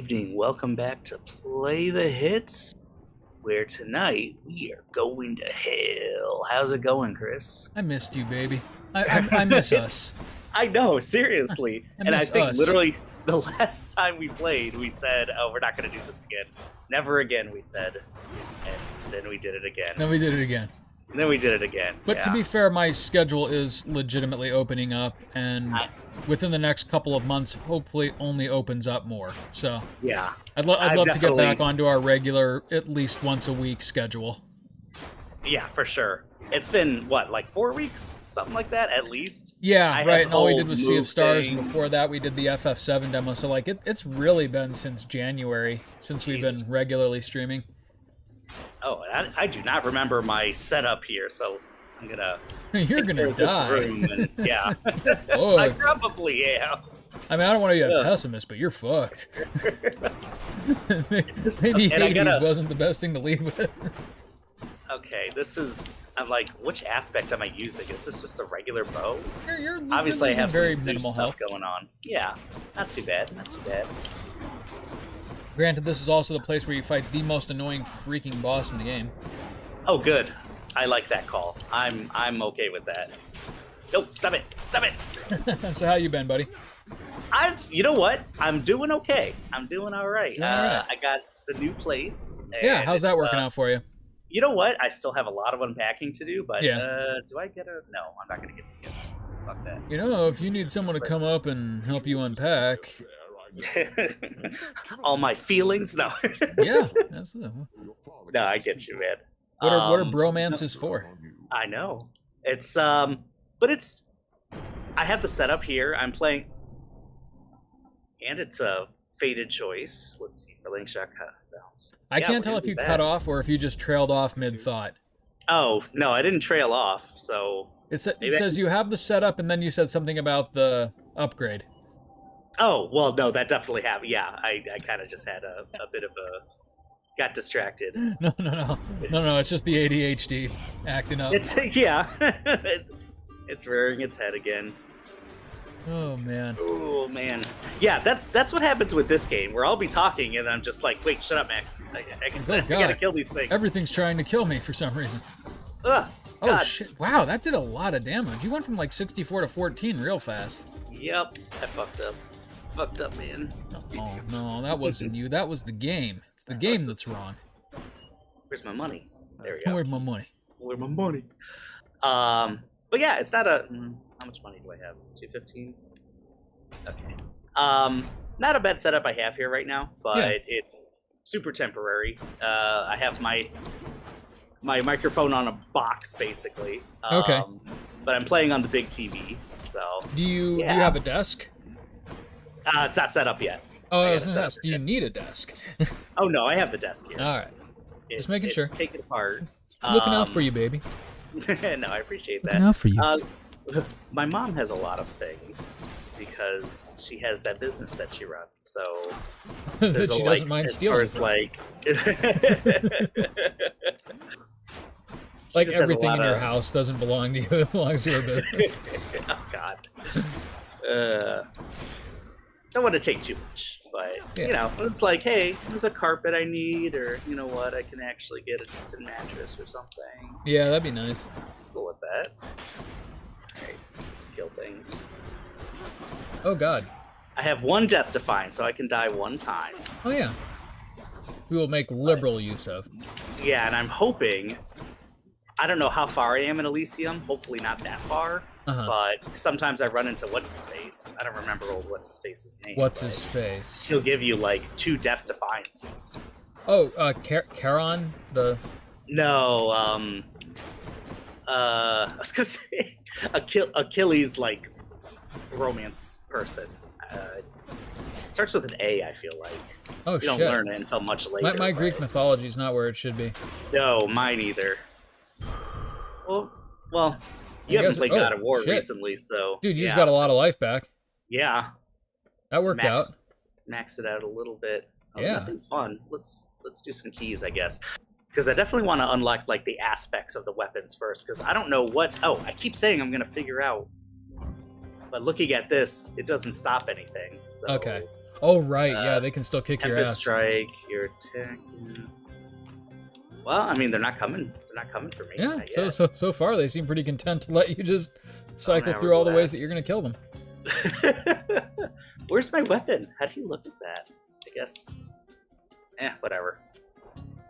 evening. Welcome back to Play the Hits, where tonight we are going to hell. How's it going, Chris? I missed you, baby. I miss us. I know, seriously. I think us. literally the last time we played, we said, oh, we're not going to do this again. Never again, we said. And then we did it again. Then we did it again. And then we did it again. But to be fair, my schedule is legitimately opening up, and within the next couple of months, hopefully only opens up more. So yeah, I'd love to get back onto our regular, at least once a week schedule. Yeah, for sure. It's been, what, like 4 weeks? Something like that, at least? Yeah, right. And all we did was Sea of Stars, and before that we did the FF7 demo. So, like, it's really been since January, since we've been regularly streaming. Oh, I do not remember my setup here, so I'm gonna... You're gonna die. And, yeah. I probably am. I mean, I don't want to be a pessimist, but you're fucked. Maybe Hades wasn't the best thing to lead with. Okay, I'm like, which aspect am I using? Is this just a regular bow? You're Obviously, I have some very Zeus minimal stuff health going on. Yeah, not too bad, not too bad. Granted, this is also the place where you fight the most annoying freaking boss in the game. Oh, good. I like that call. I'm okay with that. Nope, stop it! Stop it! So how you been, buddy? You know what? I'm doing okay. I'm doing all right. I got the new place. Yeah, how's that working out for you? You know what? I still have a lot of unpacking to do, but yeah. Do I get a... No, I'm not going to get a gift. Fuck that. You know, if you need someone to come up and help you unpack... All my feelings? No. Yeah, absolutely. No, I get you, man. What are bromances for? I know. It's, but it's... I have the setup here. I'm playing... And it's a Fated Choice. Let's see, for link shot bounce. I can't tell if you cut off or if you just trailed off mid-thought. Oh, no, I didn't trail off, so... It says you have the setup, and then you said something about the upgrade. Oh, well, no, that definitely happened. Yeah, I kind of just had a bit of a... Got distracted. No, it's just the ADHD acting up. Yeah. It's rearing its head again. Oh, man. Oh, man. Yeah, that's what happens with this game, where I'll be talking, and I'm just like, wait, shut up, Max. I gotta kill these things. Everything's trying to kill me for some reason. Ugh, oh, God. Shit. Wow, that did a lot of damage. You went from like 64 to 14 real fast. Yep, I fucked up. Fucked up, man. Oh, no, that wasn't you. That was the game. It's the game that's wrong. Where's my money? There we go. Where's my money? Where's my money? But yeah, it's not a... How much money do I have? 215? Okay. Not a bad setup I have here right now, but it's super temporary. I have my microphone on a box, basically. Okay. But I'm playing on the big TV, so... Do you have a desk? It's not set up yet. Oh, I was going to ask, do you need a desk? Oh, no, I have the desk here. All right. Just making sure. Take it apart. Looking out for you, baby. No, I appreciate that. Looking out for you. My mom has a lot of things because she has that business that she runs. So that she doesn't mind stealing. As like everything in your house doesn't belong to you; it belongs to your business. Oh God. Don't want to take too much, but you know, it's like, hey, there's a carpet I need, or you know what, I can actually get a decent mattress or something. Yeah, that'd be nice. Cool with that. Alright, let's kill things. Oh God. I have one death to find, so I can die one time. Oh yeah. We will make liberal use of. Yeah, and I'm hoping... I don't know how far I am in Elysium. Hopefully not that far. But sometimes I run into What's-His-Face. I don't remember old What's-His-Face's name. What's-His-Face? He'll give you, like, 2 death defiances. Oh, Charon? No, I was gonna say Achilles, like, romance person. It starts with an A, I feel like. Oh, you don't learn it until much later. My Greek mythology is not where it should be. No, mine either. Well, you haven't played God of War recently, so... Dude, you just got a lot of life back. Yeah. That worked out. Max it out a little bit. Yeah. Nothing fun. Let's do some keys, I guess. Because I definitely want to unlock, like, the aspects of the weapons first, because I don't know what... Oh, I keep saying I'm going to figure out. But looking at this, it doesn't stop anything, so... Okay. Oh right, yeah, they can still kick your Tempest ass. Strike, your attack. Yeah. Well, I mean, they're not coming. They're not coming for me. Yeah, not yet. so far they seem pretty content to let you just cycle Bone through all the ways that Hourglass. you're gonna kill them. Where's my weapon? How do you look at that? I guess. Whatever.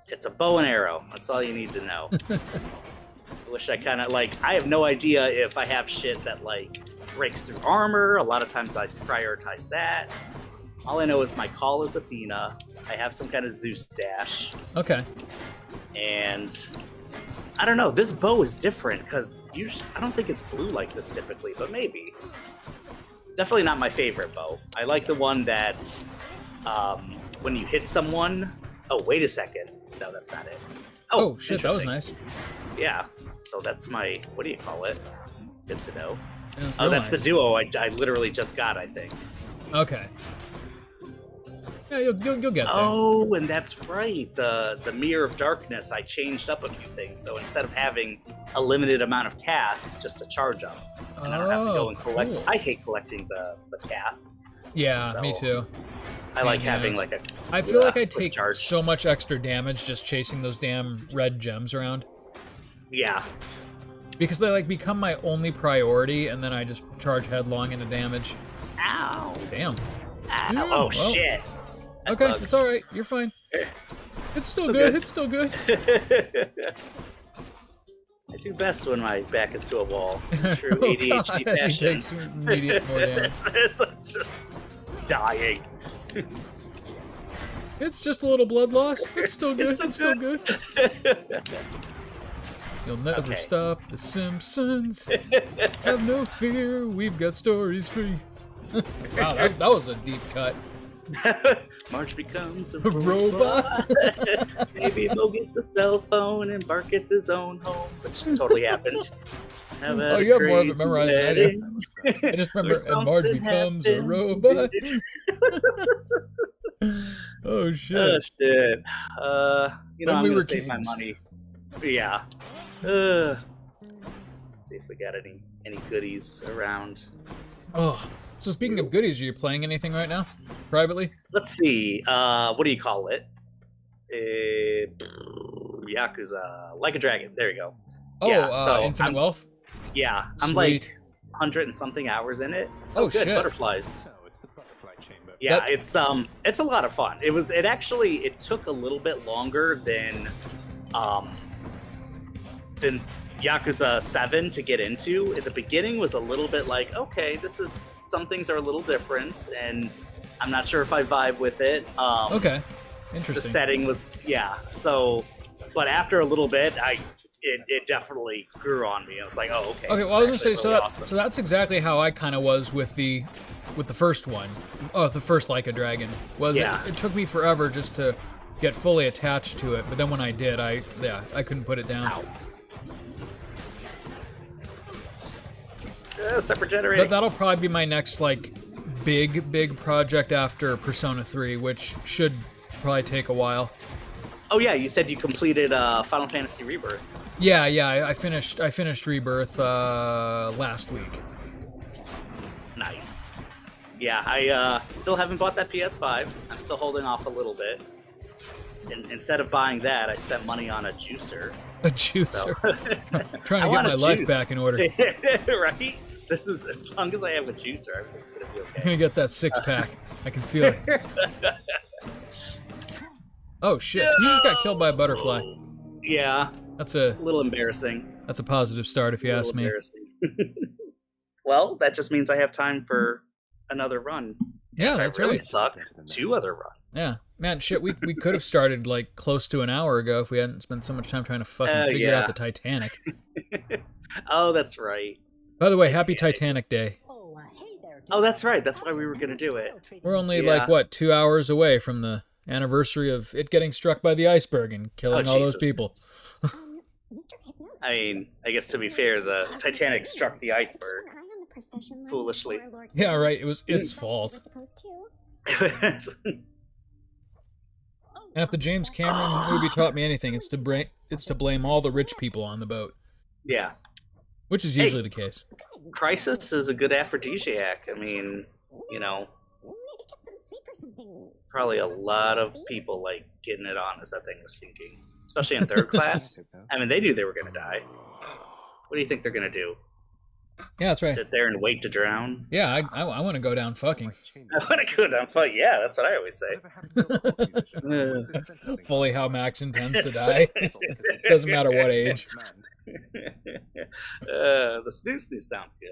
It's a bow and arrow. That's all you need to know. I wish I kind of like. I have no idea if I have shit that like breaks through armor. A lot of times I prioritize that. All I know is my call is Athena. I have some kind of Zeus dash, Okay. and I don't know. This bow is different because I don't think it's blue like this typically, but maybe. Definitely not my favorite bow. I like the one that when you hit someone. Oh, wait a second. No, that's not it. Oh shit, that was interesting. nice. Yeah. So that's my, what do you call it? Good to know. Yeah, Oh, real that's nice. the duo I literally just got, I think. Okay. Yeah, you'll get there. Oh, and that's right. The Mirror of Darkness, I changed up a few things. So instead of having a limited amount of casts, it's just a charge up. And I don't have to go and collect. Cool. I hate collecting the casts. Yeah, So, me too. I like Yeah. having like a. I feel like I quick take charge. so much extra damage just chasing those damn red gems around. Yeah. Because they like become my only priority, and then I just charge headlong into damage. Ow. Damn. Ow. Yeah, Oh, well. shit. I Okay, suck. it's all right. You're fine. It's still So good. good. It's still good. I do best when my back is to a wall. True Oh, ADHD God, he fashion. takes immediate more damage. I'm just dying. It's just a little blood loss. It's still good. It's so It's still good. You'll never Okay. stop the Simpsons. Have no fear, we've got stories for you. Wow, that was a deep cut. Marge becomes a Robot. Maybe Mo gets a cell phone and Bart gets his own home, which totally happened. Oh, you have more of it memorized than I do. I just remember, and Marge becomes a robot. Oh shit. Oh shit. You know, When I'm we gonna were save my kings. money. Yeah. See if we got any goodies around. Oh, so speaking of goodies, are you playing anything right now, privately? Let's see. What do you call it? Yakuza, like a dragon. There you go. Oh, Yeah, so Infinite I'm- Wealth. Yeah, I'm Sweet. like 100 and something hours in it. Oh, good, shit. butterflies. Oh, it's the butterfly chamber. Yeah, That- it's a lot of fun. It took a little bit longer than Yakuza 7 to get into. At the beginning was a little bit like, okay, some things are a little different, and I'm not sure if I vibe with it. Okay, The interesting. setting was, yeah. So, but after a little bit, it definitely grew on me. I was like, oh, okay. Okay, this well, I was is gonna say, actually so really that, awesome. so that's exactly how I kind of was with the first one. Oh, the first Like a Dragon was. Yeah. It took me forever just to get fully attached to it, but then when I did, I couldn't put it down. Ow. Separate generating. But that'll probably be my next like big project after Persona 3, which should probably take a while. Oh yeah, you said you completed Final Fantasy Rebirth. Yeah, I finished Rebirth last week. Nice. Yeah, I still haven't bought that PS5. I'm still holding off a little bit. And instead of buying that, I spent money on a juicer. A juicer. So Trying I to get want my a life juice. back in order. Right? This is, as long as I have a juicer, everything's gonna be I'm okay. gonna get that 6-pack. I can feel it. Oh shit! You just got killed by a butterfly. Yeah, That's a a little embarrassing. positive start, if you A ask little me. embarrassing. Well, that just means I have time for another run. Yeah, If that's I really right. suck, 2 other runs. Yeah, man, shit. We could have started like close to an hour ago if we hadn't spent so much time trying to fucking Oh, figure yeah. out the Titanic. Oh, that's right. By the way, happy Titanic Day. Oh, that's right. That's why we were gonna do it. We're only Yeah. like what 2 hours away from the anniversary of it getting struck by the iceberg and killing Oh, all those Jesus. people. I mean, I guess to be fair, the Titanic struck the iceberg. Foolishly. Yeah, right. It was its fault. And if the James Cameron movie taught me anything, it's to blame all the rich people on the boat, Yeah. which is Hey. usually the case. Crisis is a good aphrodisiac. I mean, you know, probably a lot of people like getting it on as that thing was sinking, especially in third class. I mean, they knew they were going to die. What do you think they're going to do? Yeah, that's right. Sit there and wait to drown? Yeah, I want to go down fucking. I want to go down fuck. Yeah, that's what I always say. Fully how Max intends to die. Doesn't matter what age. The snoo sounds good.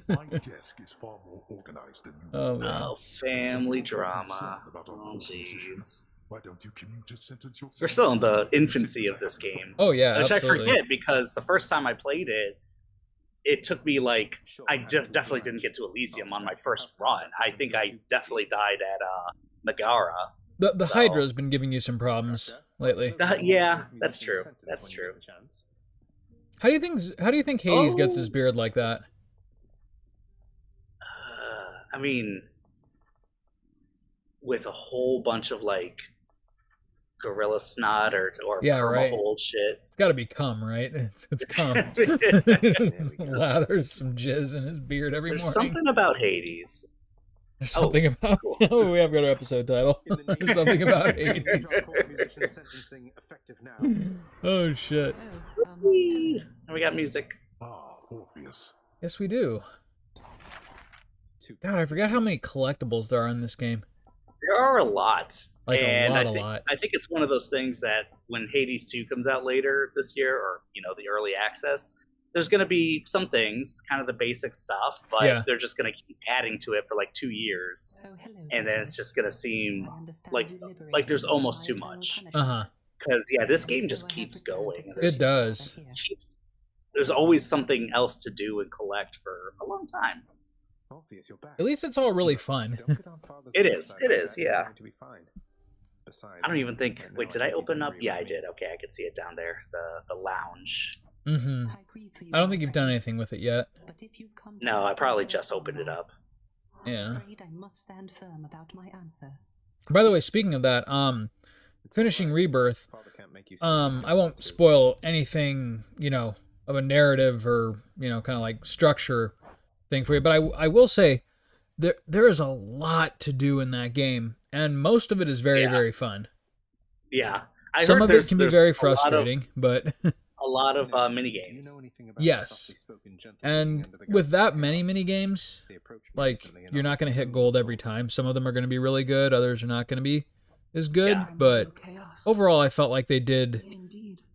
My desk is far more organized than you. Oh, family drama. Oh, jeez. Why don't you commute a sentence yourself? We're still in the infancy of this game. Oh yeah, which absolutely. I forget because the first time I played it, it took me like I definitely didn't get to Elysium on my first run. I think I definitely died at Megara. The Hydra's been giving you some problems lately. Yeah, that's true. That's true. How do you think Hades gets his beard like that? I mean, with a whole bunch of like gorilla snot or yeah, right. old shit. It's got to be cum, right? It's cum. Lathers some jizz in his beard every morning. There's something about Hades. There's something about. Cool. Oh, we have got our episode title. There's something about Hades. Oh shit. And we got music. Orpheus. Yes, we do. God, I forgot how many collectibles there are in this game. There are a lot. Like and a lot. I think it's one of those things that when Hades 2 comes out later this year, or the early access, there's going to be some things, kind of the basic stuff, but they're just going to keep adding to it for like 2 years, and then it's just going to seem like there's almost too much. Because this game just keeps going. It does. There's always something else to do and collect for a long time. At least it's all really fun. It is, yeah. I don't even think. Wait, did I open up? Yeah, I did. Okay, I can see it down there. The lounge. I don't think you've done anything with it yet. No, I probably just opened it up. Yeah. By the way, speaking of that, finishing Rebirth, I won't spoil anything, of a narrative or, kind of like structure thing for you, but I will say there is a lot to do in that game, and most of it is very, very fun. Yeah. Some of it can be very frustrating, but... a lot of mini-games. Yes. And with that many mini-games, like, you're not going to hit gold every time. Some of them are going to be really good, others are not going to be as good, but overall I felt like they did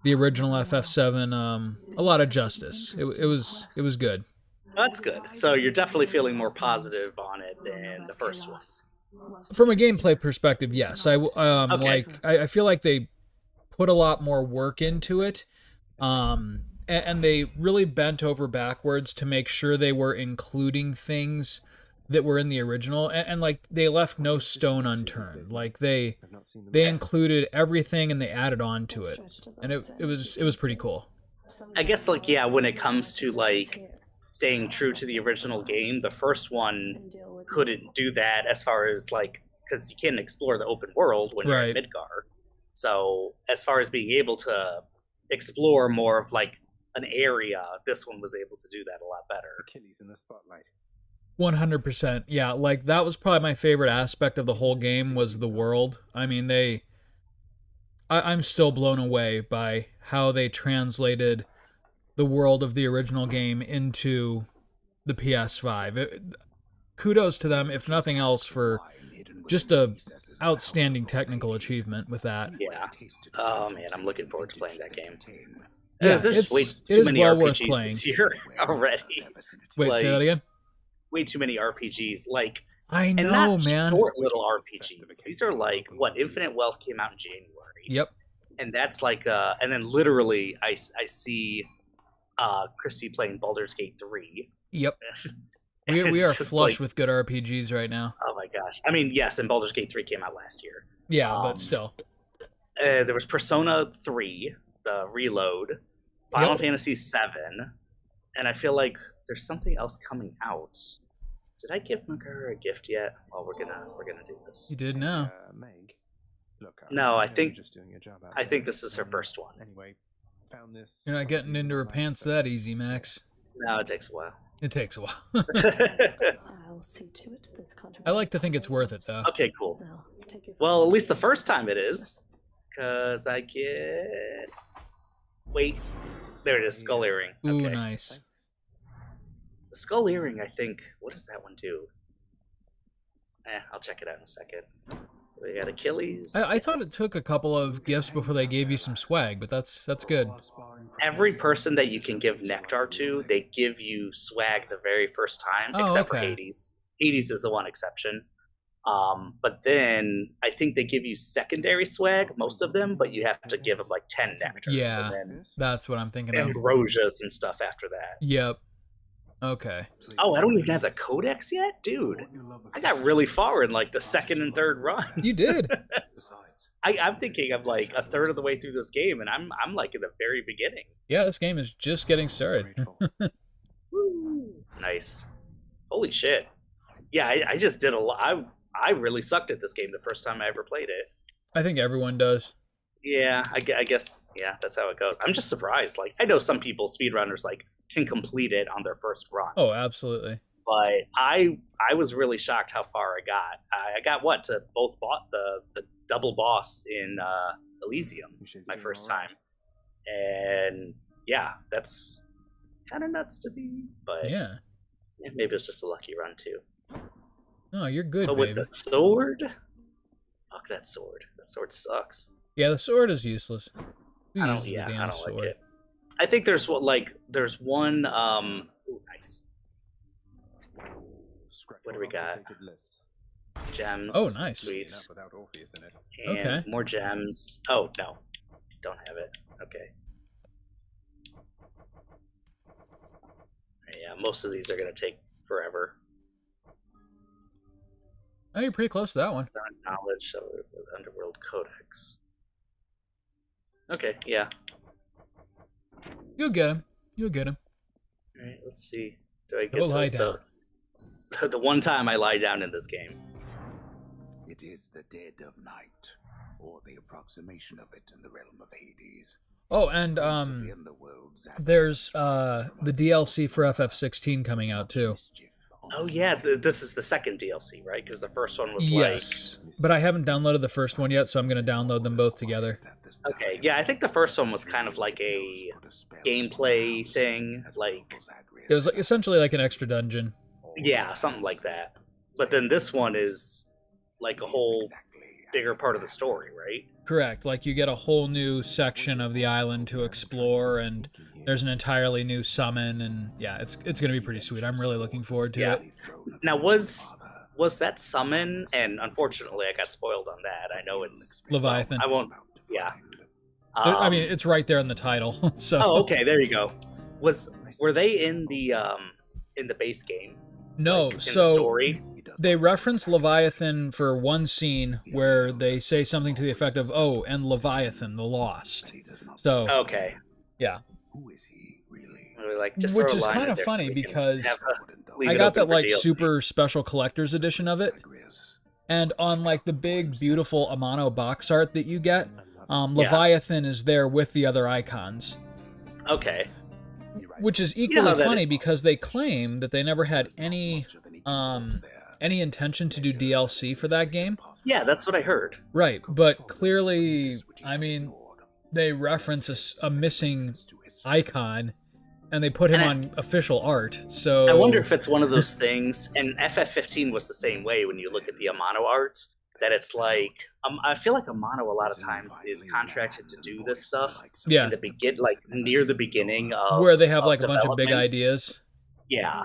the original FF7 a lot of justice. It was good. That's good. So you're definitely feeling more positive on it than the first one. From a gameplay perspective, yes. I feel like they put a lot more work into it, and they really bent over backwards to make sure they were including things that were in the original, and like they left no stone unturned. Like they included everything and they added on to it, and it was pretty cool. I guess when it comes to like staying true to the original game, the first one couldn't do that as far as like, because you can't explore the open world when you're in Midgar. So as far as being able to explore more of like an area, this one was able to do that a lot better. Achilles in the spotlight. 100%. Yeah, like that was probably my favorite aspect of the whole game was the world. I mean, I'm still blown away by how they translated the world of the original game into the PS5. Kudos to them, if nothing else, for just a outstanding technical achievement with that. Yeah. Oh man, I'm looking forward to playing that game. Yeah, there's way too it is many well RPGs worth playing this year already. Wait, say that again? Way too many RPGs. Like, I know, and not man. Short little RPGs. These are like what Infinite Wealth came out in January. Yep. And that's like and then literally I see Christy playing Baldur's Gate 3. Yep. We are flush with good RPGs right now. Oh my gosh. I mean, yes, and Baldur's Gate 3 came out last year. Yeah, but still. There was Persona 3, the Reload, Final Fantasy 7, and I feel like there's something else coming out. Did I give Megara a gift yet? Well, we're gonna do this. You did now. Meg, look, no, I think just doing your job I think this is her first one. Anyway, found this. You're not getting into her pants that easy, Max. No, it takes a while. It takes a while. I'll see to it this contract. I like to think it's worth it, though. Okay, cool. Now, take your Well, at least the first time it is, because I get. Wait, there it is. Skull earring. Ooh, Okay. nice. The skull earring, I think. What does that one do? I'll check it out in a second. We got Achilles. I thought it took a couple of gifts before they gave you some swag, but that's good. Every person that you can give nectar to, they give you swag the very first time, Oh, except for okay. Hades. Hades is the one exception. But then I think they give you secondary swag, most of them, but you have to give them like 10 nectars. Yeah. And then That's what I'm thinking of. ambrosias and stuff after that. Yep. Okay. Oh, I don't even have the codex yet? Dude, I got really far in like the second and third run. You did. I'm thinking I'm like a third of the way through this game, and I'm like in the very beginning. Yeah, this game is just getting started. Woo. Nice. Holy shit. Yeah, I just did a lot. I really sucked at this game the first time I ever played it. I think everyone does. Yeah, I guess, yeah, that's how it goes. I'm just surprised. Like, I know some people, speedrunners, like, can complete it on their first run. Oh, absolutely. But I was really shocked how far I got. I got, what, to both the double boss in Elysium my first time. And, yeah, that's kind of nuts to me. But Yeah. maybe it's just a lucky run, too. No, you're good, But baby. with the sword? Fuck that sword. That sword sucks. Yeah, the sword is useless. Who I don't, uses the yeah, damn I don't sword? like it. I think there's one, ooh, nice. What do we got? Gems. Oh, nice. Sweet. Without Orpheus in it. And Okay. more gems. Oh, no. Don't have it. Okay. Yeah, most of these are going to take forever. Oh, you're pretty close to that one. Knowledge of the Underworld Codex. Okay, yeah. You'll get him. You'll get him. Alright, let's see. Do I Go get lie to the one time I lie down in this game? It is the dead of night, or the approximation of it in the realm of Hades. Oh, and there's the DLC for FF16 coming out too. Oh yeah, this is the second DLC, right? Because the first one was Yes, but I haven't downloaded the first one yet, so I'm going to download them both together. like... Okay, yeah, I think the first one was kind of like a gameplay thing. Like... It was like, essentially like an extra dungeon. Yeah, something like that. But then this one is like a whole bigger part of the story, right? Correct. Like you get a whole new section of the island to explore, and there's an entirely new summon, and yeah, it's going to be pretty sweet. I'm really looking forward to it. Now, was that summon? And unfortunately, I got spoiled on that. I know it's Leviathan. I won't. Yeah. I mean, it's right there in the title. So. Oh, okay. There you go. Were they in the base game? No. Like, in so the story? they reference Leviathan for one scene where they say something to the effect of, "Oh, and Leviathan, the Lost." So. Okay. Yeah. Who is he really? Like, just Which throw a is line kind in of there so funny we can because leave I it got open that for like DLC. super special collector's edition of it, and on like the big beautiful Amano box art that you get, Leviathan is there with the other icons. Okay. Which is equally how that funny is. because they claim that they never had any intention to do DLC for that game. Yeah, that's what I heard. Right, but clearly, I mean, they reference a missing icon, and they put him And on official art. So I wonder if it's one of those things, and FF15 was the same way when you look at the Amano art, that it's like, I feel like Amano a lot of times is contracted to do this stuff Yeah. in the like near the beginning of where they have of like a bunch of big development. ideas. Yeah,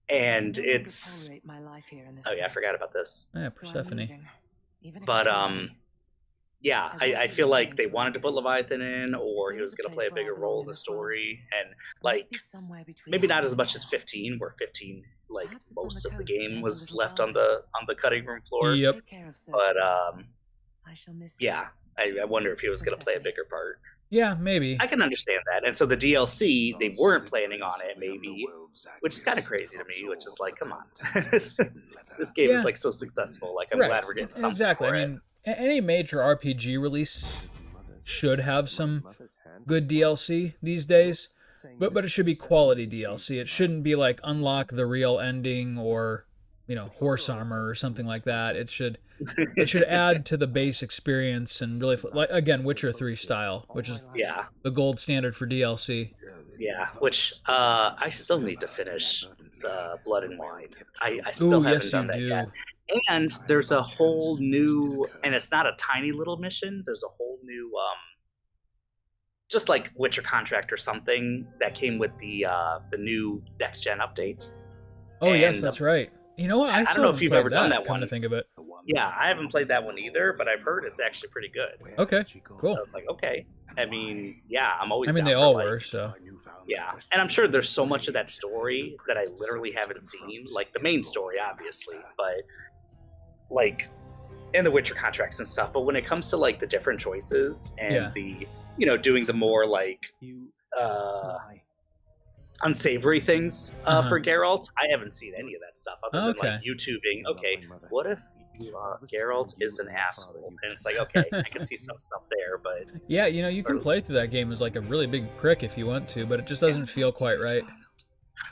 and it's oh yeah, I forgot about this. Yeah, Persephone. But yeah, I feel like they wanted to put Leviathan in, or he was going to play a bigger role in the story, and like maybe not as much as 15, where 15 like most of the game was left on the cutting room floor. Yep. But yeah, I wonder if he was going to play a bigger part. Yeah, maybe. I can understand that. And so the DLC, they weren't planning on it, maybe, which is kind of crazy to me. Which is like, come on, this game Yeah. is like so successful. Like, I'm Right. glad we're getting something Exactly. for I it. mean, any major RPG release should have some good DLC these days. But it should be quality DLC. It shouldn't be like unlock the real ending or, you know, horse armor or something like that. It should add to the base experience and really, like, again, Witcher 3 style, which is the gold standard for DLC. Yeah, which I still need to finish the Blood and Wine. I still haven't done that yet. And there's a whole new, and it's not a tiny little mission. There's a whole new, just like Witcher Contract or something that came with the new next gen update. Oh, and yes, that's right. You know what? I don't know if you've ever done that come one. to think of it. Yeah, I haven't played that one either, but I've heard it's actually pretty good. Okay, cool. So it's like, okay. I mean, yeah, I'm always. I mean, down they all for, were, so. Yeah, and I'm sure there's so much of that story that I literally haven't seen, like the main story, obviously, but like in the Witcher contracts and stuff. But when it comes to like the different choices and the, you know, doing the more like unsavory things for Geralt, I haven't seen any of that stuff other than like YouTubing. Okay, what if Geralt is an asshole? And it's like, okay, I can see some stuff there, but yeah, you know, you can play through that game as like a really big prick if you want to, but it just doesn't feel quite right.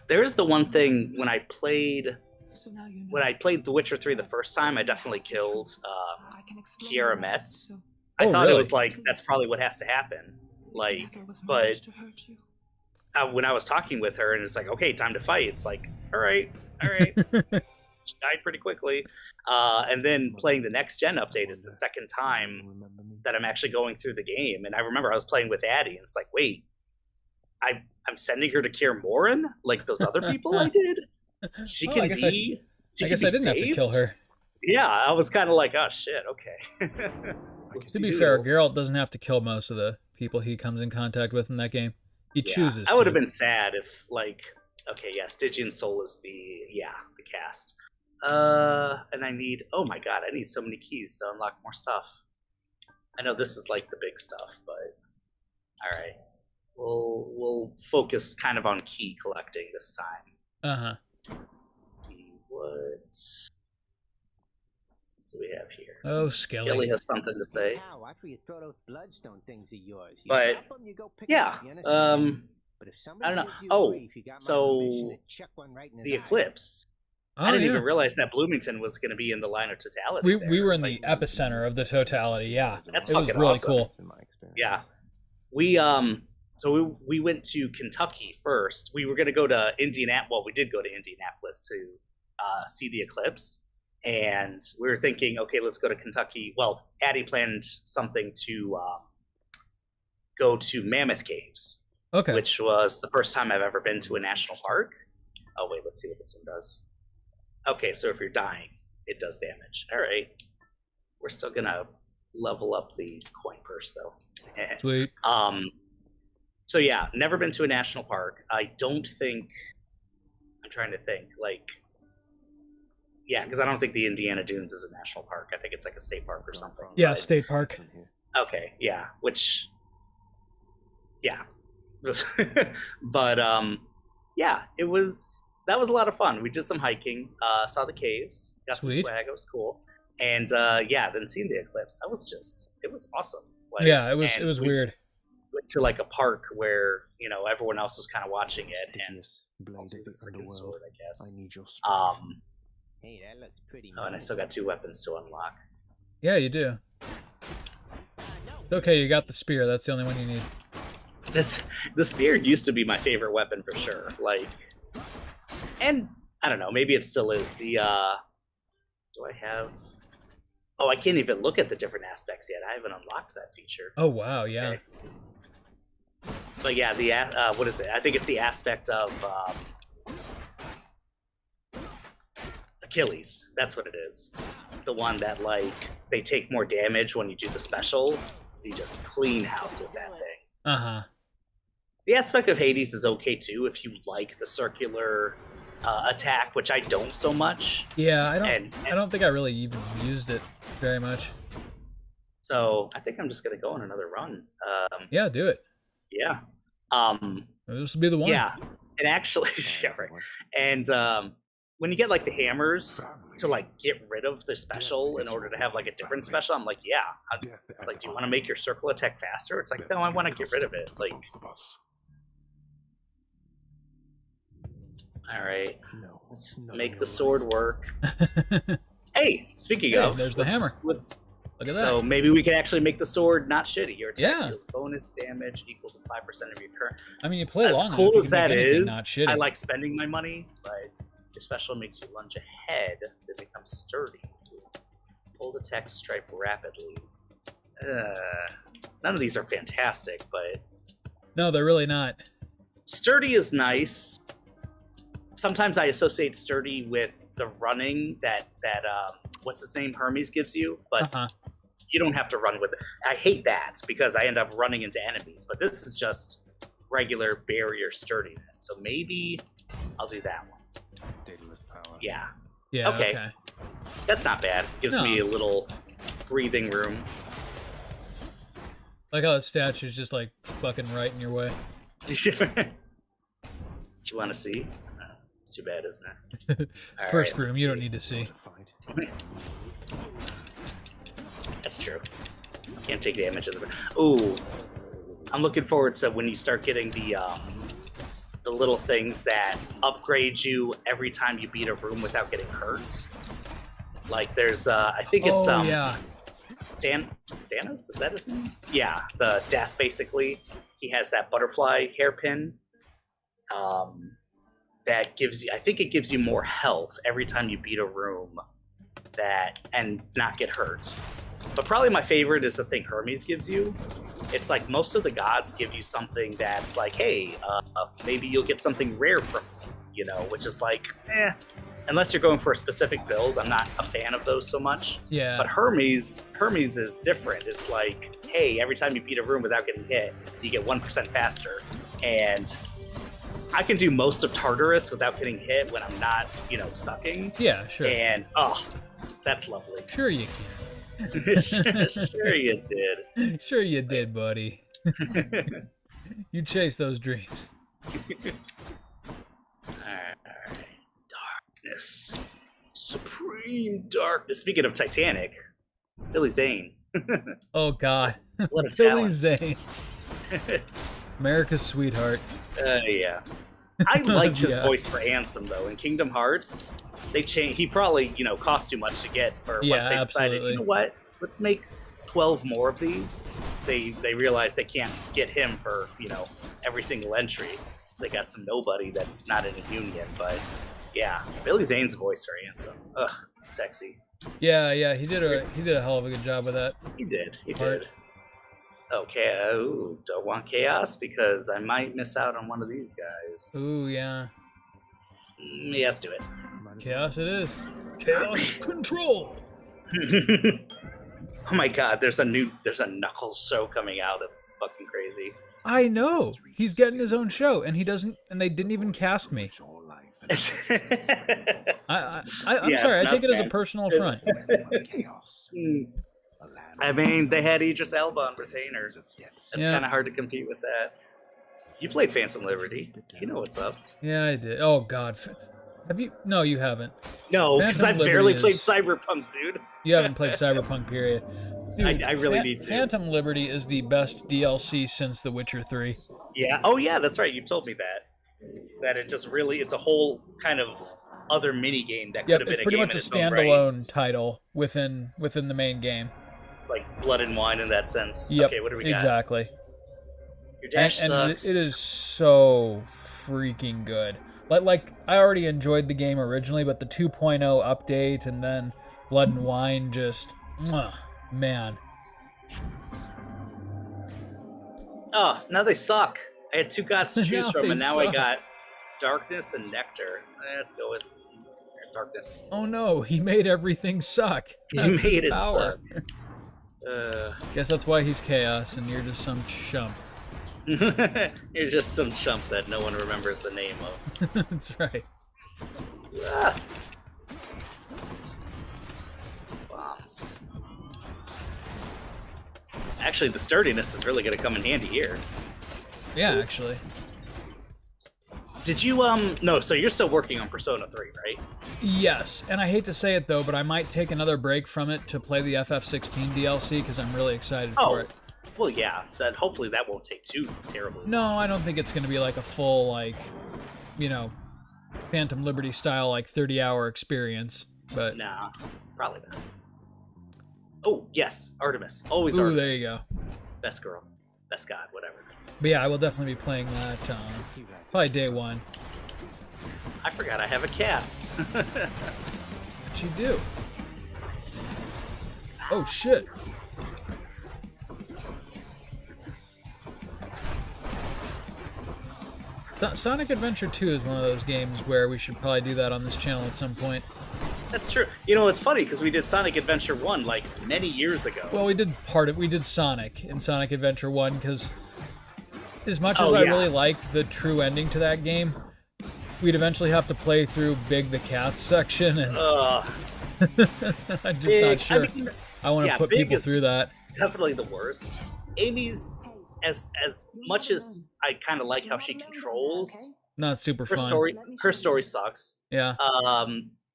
There is the one thing when I played The Witcher 3 the first time, I definitely killed Kiera Metz. I thought it was like that's probably what has to happen. Like, but when I was talking with her and it's like, okay, time to fight, it's like, all right. She died pretty quickly. And then playing the next gen update is the second time that I'm actually going through the game. And I remember I was playing with Addie and it's like, wait, I'm sending her to Kaer Morhen like those other people I did? She can be I guess I didn't have to kill her. Yeah, I was kind of like, oh shit, okay. To be fair, Geralt doesn't have to kill most of the people he comes in contact with in that game. He chooses to. I would have been sad if, like, okay, yeah, Stygian Soul is the cast. And I need, oh my god, I need so many keys to unlock more stuff. I know this is like the big stuff, but all right. We'll focus kind of on key collecting this time. Uh-huh. See what do we have here? Oh, Skelly. Skelly has something to say. Wow, after you throw those bloodstone things of yours, you but drop 'em, you go pick yeah, 'em up, you understand? But if I don't know. gives you Oh, grief, you got my so permission to chuck one right in his the eye. eclipse. Oh, I didn't even realize that Bloomington was going to be in the line of totality. We were in the epicenter of the totality. Yeah, that's it was fucking really awesome. cool. Yeah, so we went to Kentucky first. We were going to go to Indianapolis. Well, we did go to Indianapolis to see the eclipse, and we were thinking, okay, let's go to Kentucky. Well, Addie planned something to go to Mammoth Caves, which was the first time I've ever been to a national park. Oh wait, let's see what this one does. Okay, so if you're dying, it does damage. All right, we're still gonna level up the coin purse though. Sweet. So yeah, never been to a national park. I don't think. I'm trying to think. Like, yeah, because I don't think the Indiana Dunes is a national park. I think it's like a state park or something. Yeah, state park. Okay, yeah, which, yeah, but yeah, that was a lot of fun. We did some hiking, saw the caves, got some swag. It was cool, and yeah, then seeing the eclipse, it was awesome. Like, yeah, it was weird. Went to like a park where everyone else was kind of watching it, and I'll do the freaking sword, I guess. Hey, that looks pretty. Oh, and I still got 2 weapons to unlock. Yeah, you do. It's okay, you got the spear. That's the only one you need. The spear used to be my favorite weapon for sure. Like, and I don't know, maybe it still is. The do I have? Oh, I can't even look at the different aspects yet. I haven't unlocked that feature. Oh wow, yeah. Okay. But yeah, the what is it? I think it's the aspect of Achilles. That's what it is. The one that like they take more damage when you do the special. You just clean house with that thing. Uh-huh. The aspect of Hades is okay too if you like the circular attack, which I don't so much. Yeah, I don't think I really even used it very much. So I think I'm just gonna go on another run. Yeah, do it. Yeah. This will be the one. Yeah, and actually, yeah, right. And when you get like the hammers to like get rid of the special in order to have like a different special, I'm like, yeah. It's like, do you want to make your circle attack faster? It's like, no, I want to get rid of it. Like, All right. No. Let's No, make no, the no. sword work. Hey, speaking Hey, of, there's the hammer. Look at that. So maybe we can actually make the sword not shitty. Your attack Yeah. deals bonus damage equal to 5% of your current. I mean, you play As long cool enough, you as can make that anything is, not shitty. I like spending my money, but your special makes you lunge ahead, then become sturdy. Hold attack to strike rapidly. None of these are fantastic, but No, they're really not. sturdy is nice. Sometimes I associate sturdy with the running that what's his name, Hermes gives you, but you don't have to run with it. I hate that because I end up running into enemies, but this is just regular barrier sturdiness. So maybe I'll do that one. Daedalus power. Yeah, Yeah. Okay. Okay. that's not bad. Gives No. me a little breathing room. Like how the statue's just like fucking right in your way. Do you want to see? It's too bad, isn't it? All First right, room, let's you don't see. need to see. That's true. Can't take damage of the. Ooh, I'm looking forward to when you start getting the little things that upgrade you every time you beat a room without getting hurt. Like there's I think it's yeah. Danos, is that his name? Yeah, the death basically. He has that butterfly hairpin. That gives you, I think it gives you more health every time you beat a room and not get hurt. But probably my favorite is the thing Hermes gives you. It's like most of the gods give you something that's like, hey, maybe you'll get something rare from, which is like, unless you're going for a specific build. I'm not a fan of those so much. Yeah. But Hermes is different. It's like, hey, every time you beat a room without getting hit, you get 1% faster. And I can do most of Tartarus without getting hit when I'm not, sucking. Yeah, sure. And, that's lovely. Sure you Sure you did. can. Sure you did, buddy. You chase those dreams. Alright. Darkness. Supreme darkness. Speaking of Titanic, Billy Zane. Oh, God. What a Billy talent. Zane. America's sweetheart. Yeah. I liked his Yeah. voice for Ansem though. In Kingdom Hearts, they changed. He probably cost too much to get for Yeah, once they decided. absolutely. You know what? Let's make 12 more of these. They realized they can't get him for every single entry. So they got some nobody that's not in a union. But yeah, Billy Zane's voice for Ansem. Ugh, sexy. Yeah, he did a hell of a good job with that. He did. He Part. did. Okay, don't want chaos because I might miss out on one of these guys. Ooh, yeah. Yeah, let's do it. Chaos it is. Chaos control. Oh my god, there's a Knuckles show coming out that's fucking crazy. I know. He's getting his own show, and they didn't even cast me. I'm Yeah, sorry. it's I take nuts, it as a man. personal affront. I mean, they had Idris Elba on retainer. It's Yeah. kind of hard to compete with that. You played Phantom Liberty. You know what's up. Yeah, I did. Oh God, have you? No, you haven't. No, because I Phantom barely Liberty played is- Cyberpunk, dude. You haven't played Cyberpunk, period. Dude, I really need to. Phantom Liberty is the best DLC since The Witcher 3. Yeah. Oh, yeah. That's right. You told me that. That it's a whole kind of other mini game that could Yep, have been it's a pretty game much a in its own right. standalone title within the main game. Like Blood and Wine in that sense. Yep, Okay, what do we got? exactly. Your dash And sucks. it is so freaking good. Like I already enjoyed the game originally, but the 2.0 update and then Blood and Wine just, man. Oh, now they suck. I had two gods to choose Now from, they and now I suck. got Darkness and Nectar. Let's go with Darkness. Oh no, he made everything suck. He That's his made it power. suck. Guess that's why he's chaos and you're just some chump. You're just some chump that no one remembers the name of. That's right. Ah. Bombs. Actually, the sturdiness is really going to come in handy here. Yeah, actually. Did you, no, so you're still working on Persona 3, right? Yes, and I hate to say it though, but I might take another break from it to play the FF16 DLC because I'm really excited for it. Well, yeah, that hopefully that won't take too terribly long. No, I don't think it's going to be like a full, Phantom Liberty style, like 30-hour experience. But Nah, probably not. Oh, yes, Artemis. Always ooh, Artemis. there you go. Best girl. Best god, whatever. But yeah, I will definitely be playing that probably day one. I forgot I have a cast. What you do? Oh shit. Sonic Adventure 2 is one of those games where we should probably do that on this channel at some point. That's true. You know, it's funny because we did Sonic Adventure 1 like many years ago. Well, we did Sonic in Sonic Adventure 1 because as much as Oh, I yeah. really like the true ending to that game, we'd eventually have to play through Big the Cat section, and I'm just Big, not sure. I mean, I want to yeah, put Big people is through that. definitely the worst. Amy's, as much as I kind of like how she controls, Not super her fun. story sucks. Yeah.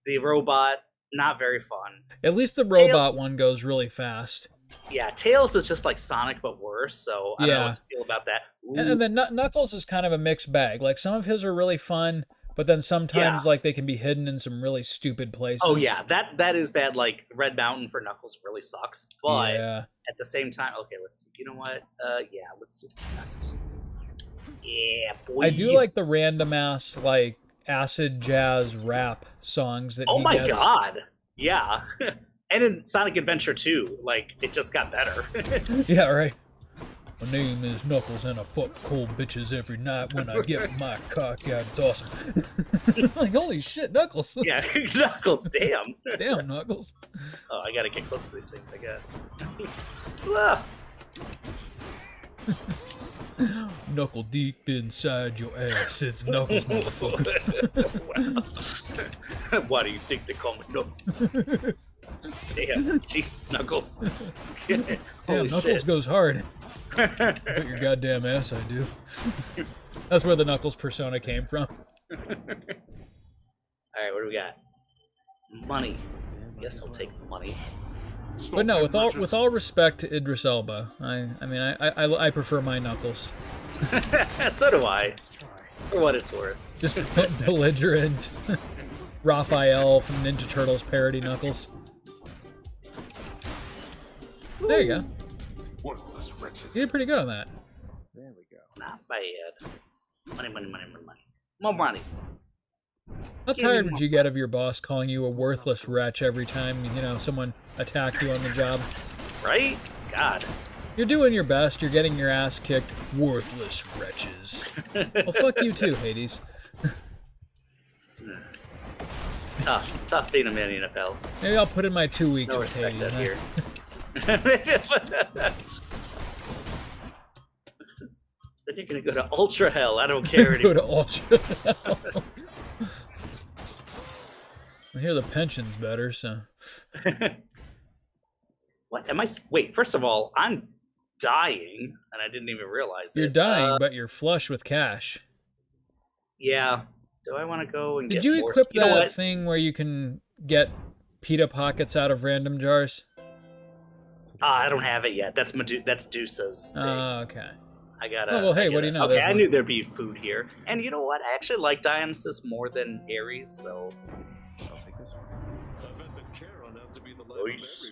The robot, not very fun. At least the robot one goes really fast. Yeah, Tails is just like Sonic but worse, so I don't know what to feel about that. And then Knuckles is kind of a mixed bag. Like, some of his are really fun, but then sometimes like they can be hidden in some really stupid places. Oh yeah, that is bad. Like Red Mountain for Knuckles really sucks, but Yeah. at the same time, okay, let's see. You know what? Yeah, let's do the best. Yeah, boy. I do like the random ass like acid jazz rap songs that Oh he my gets. god, yeah. And in Sonic Adventure 2, like it just got better. Yeah, right. My name is Knuckles and I fuck cold bitches every night when I get my cock out. It's awesome. Like, holy shit, Knuckles. Yeah, Knuckles, damn. Damn, Knuckles. Oh, I gotta get close to these things, I guess. Ah. Knuckle deep inside your ass. It's Knuckles, motherfucker. Wow. Why do you think they call me Knuckles? Damn, Jesus, Knuckles. Damn, Holy Knuckles shit. goes hard. Bet your goddamn ass I do. That's where the Knuckles persona came from. Alright, what do we got? Money. Guess I'll take money. But no, with all respect to Idris Elba, I prefer my Knuckles. So do I. For what it's worth. Just belligerent Raphael from Ninja Turtles parody Knuckles. There you go. Worthless wretches. You did pretty good on that. There we go. Not bad. Money, money, money, money, money. More money. How Give me tired more. would you get of your boss calling you a worthless wretch every time, someone attacked you on the job? Right? God. You're doing your best, you're getting your ass kicked. Worthless wretches. Well, fuck you too, Hades. Tough being a man in NFL. Maybe I'll put in my 2 weeks No with respect Hades. up huh? here. Then you're gonna go to Ultra Hell. I don't care Go anymore. to Ultra. I hear the pension's better, so. What am I? Wait. First of all, I'm dying, and I didn't even realize it. You're dying, but you're flush with cash. Yeah. Do I want to go and Did get you more? equip You know that what? thing where you can get pita pockets out of random jars? I don't have it yet. That's Deuce's thing. Oh, okay. I gotta. Oh, well, hey, what do you know? Okay, There's I one. knew there'd be food here, and you know what? I actually like Dionysus more than Ares, so. I'll take this one. Nice.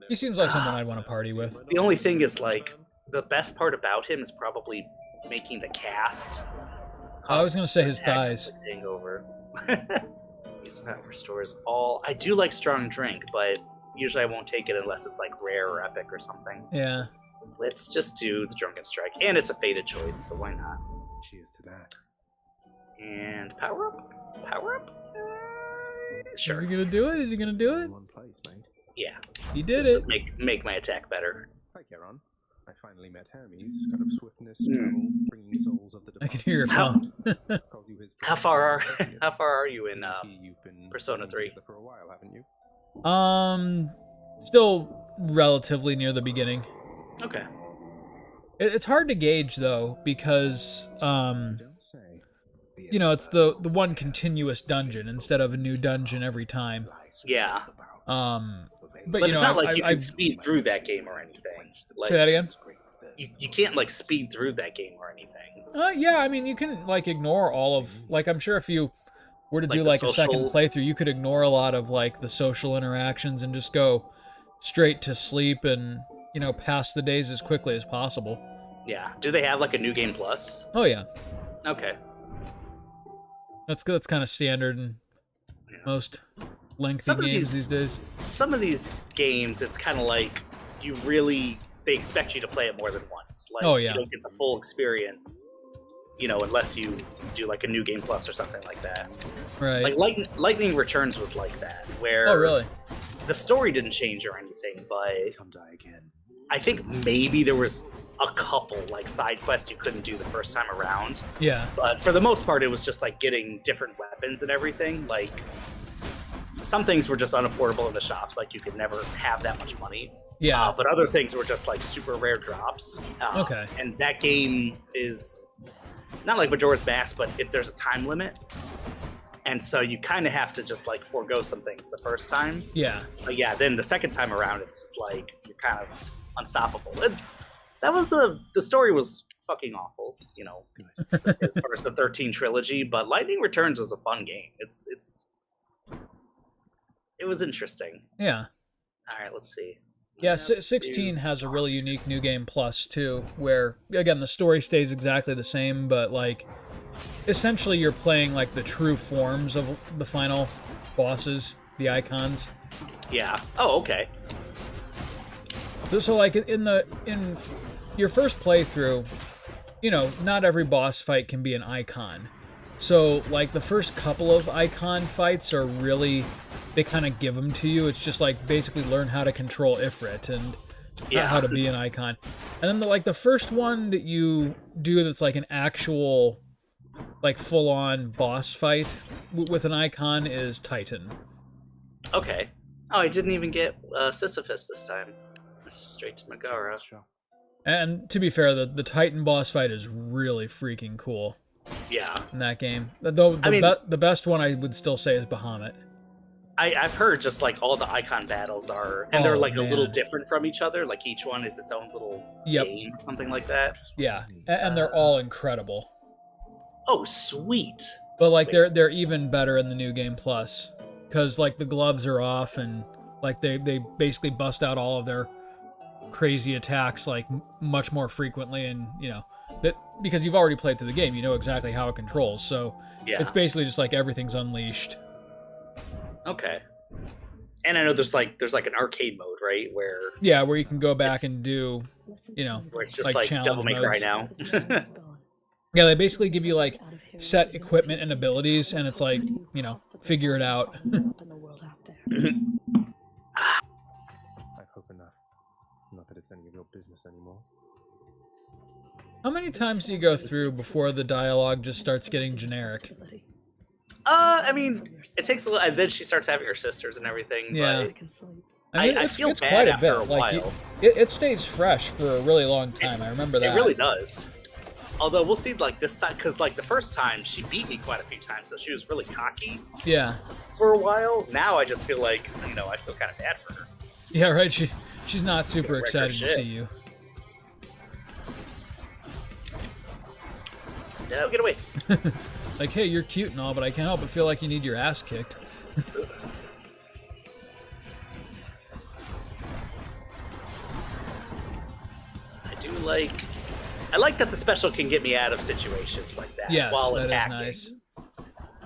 He seems like someone I'd want to party with. The only thing is, like, the best part about him is probably making the cast. I was going to say his Act thighs. like hangover. These power restores all. I do like strong drink, but usually I won't take it unless it's like rare or epic or something. Yeah. Let's just do the Drunken Strike, and it's a fated choice, so why not? Cheers to that. And power up, power up. Sure. Is he going to do it? Is he going to do it? In one place, mate. Yeah. He did Just it. Make my attack better. Hi, Charon. I finally met Hermes, god of swiftness, Hmm. travel, bringing souls of the I can hear your How- phone. Calls you his How far are associate. how far are you in You've been Persona working 3? together for a while, haven't you? Still relatively near the beginning. Okay. It's hard to gauge though because Don't say. it's the one continuous dungeon instead of a new dungeon every time. Yeah. But But you it's know, not like you can I've speed through that game or anything. Like, say that again. you can't like speed through that game or anything. Yeah, I mean you can like ignore all of like I'm sure if you were to Like do the like a second social- playthrough, you could ignore a lot of like the social interactions and just go straight to sleep and, you know, pass the days as quickly as possible. Yeah. Do they have like a new game plus? Oh yeah, Okay. that's kind of standard in most lengthy Some of games these- these days. Some of these games, it's kind of like they expect you to play it more than once. Like, Oh, yeah. You don't get the full experience, you know, unless you do like a new game plus or something like that. Right. Like Lightning Returns was like that, where Oh really? the story didn't change or anything, but Come die again. I think maybe there was a couple like side quests you couldn't do the first time around. Yeah. But for the most part, it was just like getting different weapons and everything. Like some things were just unaffordable in the shops, like you could never have that much money. Yeah. But other things were just like super rare drops. Okay. And that game is not like Majora's Mask, but there's a time limit. And so you kind of have to just like forego some things the first time. Yeah. But yeah, then the second time around, it's just like you're kind of unstoppable. And the story was fucking awful, you know, as far as the 13 trilogy. But Lightning Returns was a fun game. It was interesting. Yeah. All right, let's see. Yeah, Let's do- 16 has a really unique new game plus too, where again the story stays exactly the same, but like essentially you're playing like the true forms of the final bosses, the icons. Yeah. Oh, okay. So like in your first playthrough, you know, not every boss fight can be an icon. So like the first couple of icon fights are really, they kind of give them to you. It's just like basically learn how to control Ifrit and how to be an icon. And then the first one that you do that's like an actual like full-on boss fight with an icon is Titan. Okay. Oh, I didn't even get Sisyphus this time. It's just straight to Megara. And to be fair, the Titan boss fight is really freaking cool Yeah. in that game. Though the best one I would still say is Bahamut. I've heard just like all the icon battles are, and they're Oh, like a little man. different from each other. Like each one is its own little Yep. game, something like that. Yeah, and they're all incredible. Oh, sweet. But like they're even better in the new game plus, because like the gloves are off and like they basically bust out all of their crazy attacks like much more frequently, and you know that because you've already played through the game, you know exactly how it controls. So Yeah. it's basically just like everything's unleashed. Okay. And I know there's like an arcade mode, right? Where Yeah, where you can go back and do, you know, it's just like like challenge Devil May Cry modes. now. Yeah, they basically give you like set equipment and abilities, and it's like, you know, figure it out. I hope enough. Not that it's any of your business anymore. How many times do you go through before the dialogue just starts getting generic? I mean, it takes a little, and then she starts having her sisters and everything. Yeah. But I mean, I it's feel it's bad quite a after bit. a Like while. it stays fresh for a really long time. I remember that. It really does. Although we'll see, like this time, because like the first time she beat me quite a few times, so she was really cocky Yeah. for a while. Now I just feel like, you know, I feel kind of bad for her. Yeah, right. She's not super Wreck her excited to shit. see you. No, get away. Like, hey, you're cute and all, but I can't help but feel like you need your ass kicked. I like that the special can get me out of situations like that Yes, while that is attacking. nice.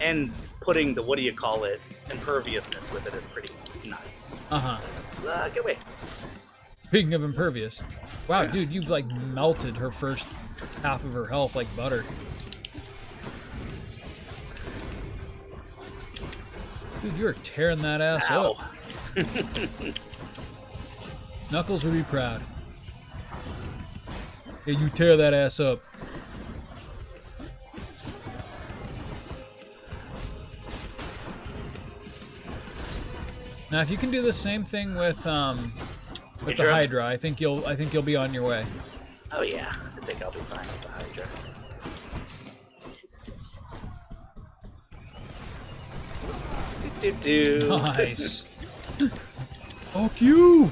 And putting the, what do you call it, imperviousness with it is pretty nice. Uh-huh. Get away. Speaking of impervious. Wow, dude, you've like melted her first half of her health like butter. Dude, you're tearing that ass Ow. up. Knuckles would be proud. Yeah, you tear that ass up. Now, if you can do the same thing with the Hydra? Hydra, I think you'll be on your way. Oh yeah, I think I'll be fine with the Hydra. Do. Nice. Fuck you.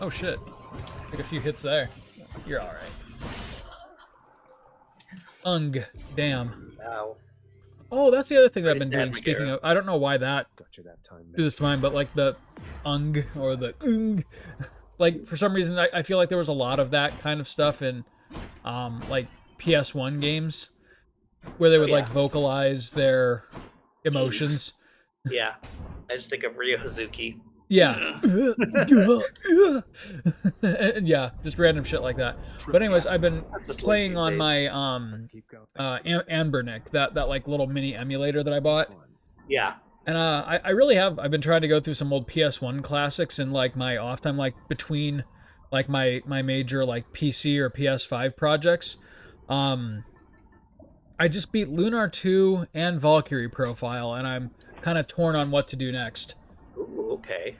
Oh shit. Took a few hits there. You're all right. Damn. Ow. Oh, that's the other thing that I've Pretty been doing. sad, Speaking Megara. of, I don't know why that Got you that time, do this to mine, but like the ung or the ung, like for some reason I feel like there was a lot of that kind of stuff in like PS1 games where they would like vocalize their emotions. Yeah. I just think of Ryo Hazuki. Yeah. Yeah, just random shit like that. But anyways, I've been Just like playing these on days. my Keep going. Ambernick, that like little mini emulator that I bought. Yeah. And I really have. I've been trying to go through some old PS1 classics in like my off time, like between like my major like PC or PS5 projects. I just beat Lunar 2 and Valkyrie Profile, and I'm kind of torn on what to do next. Ooh, okay.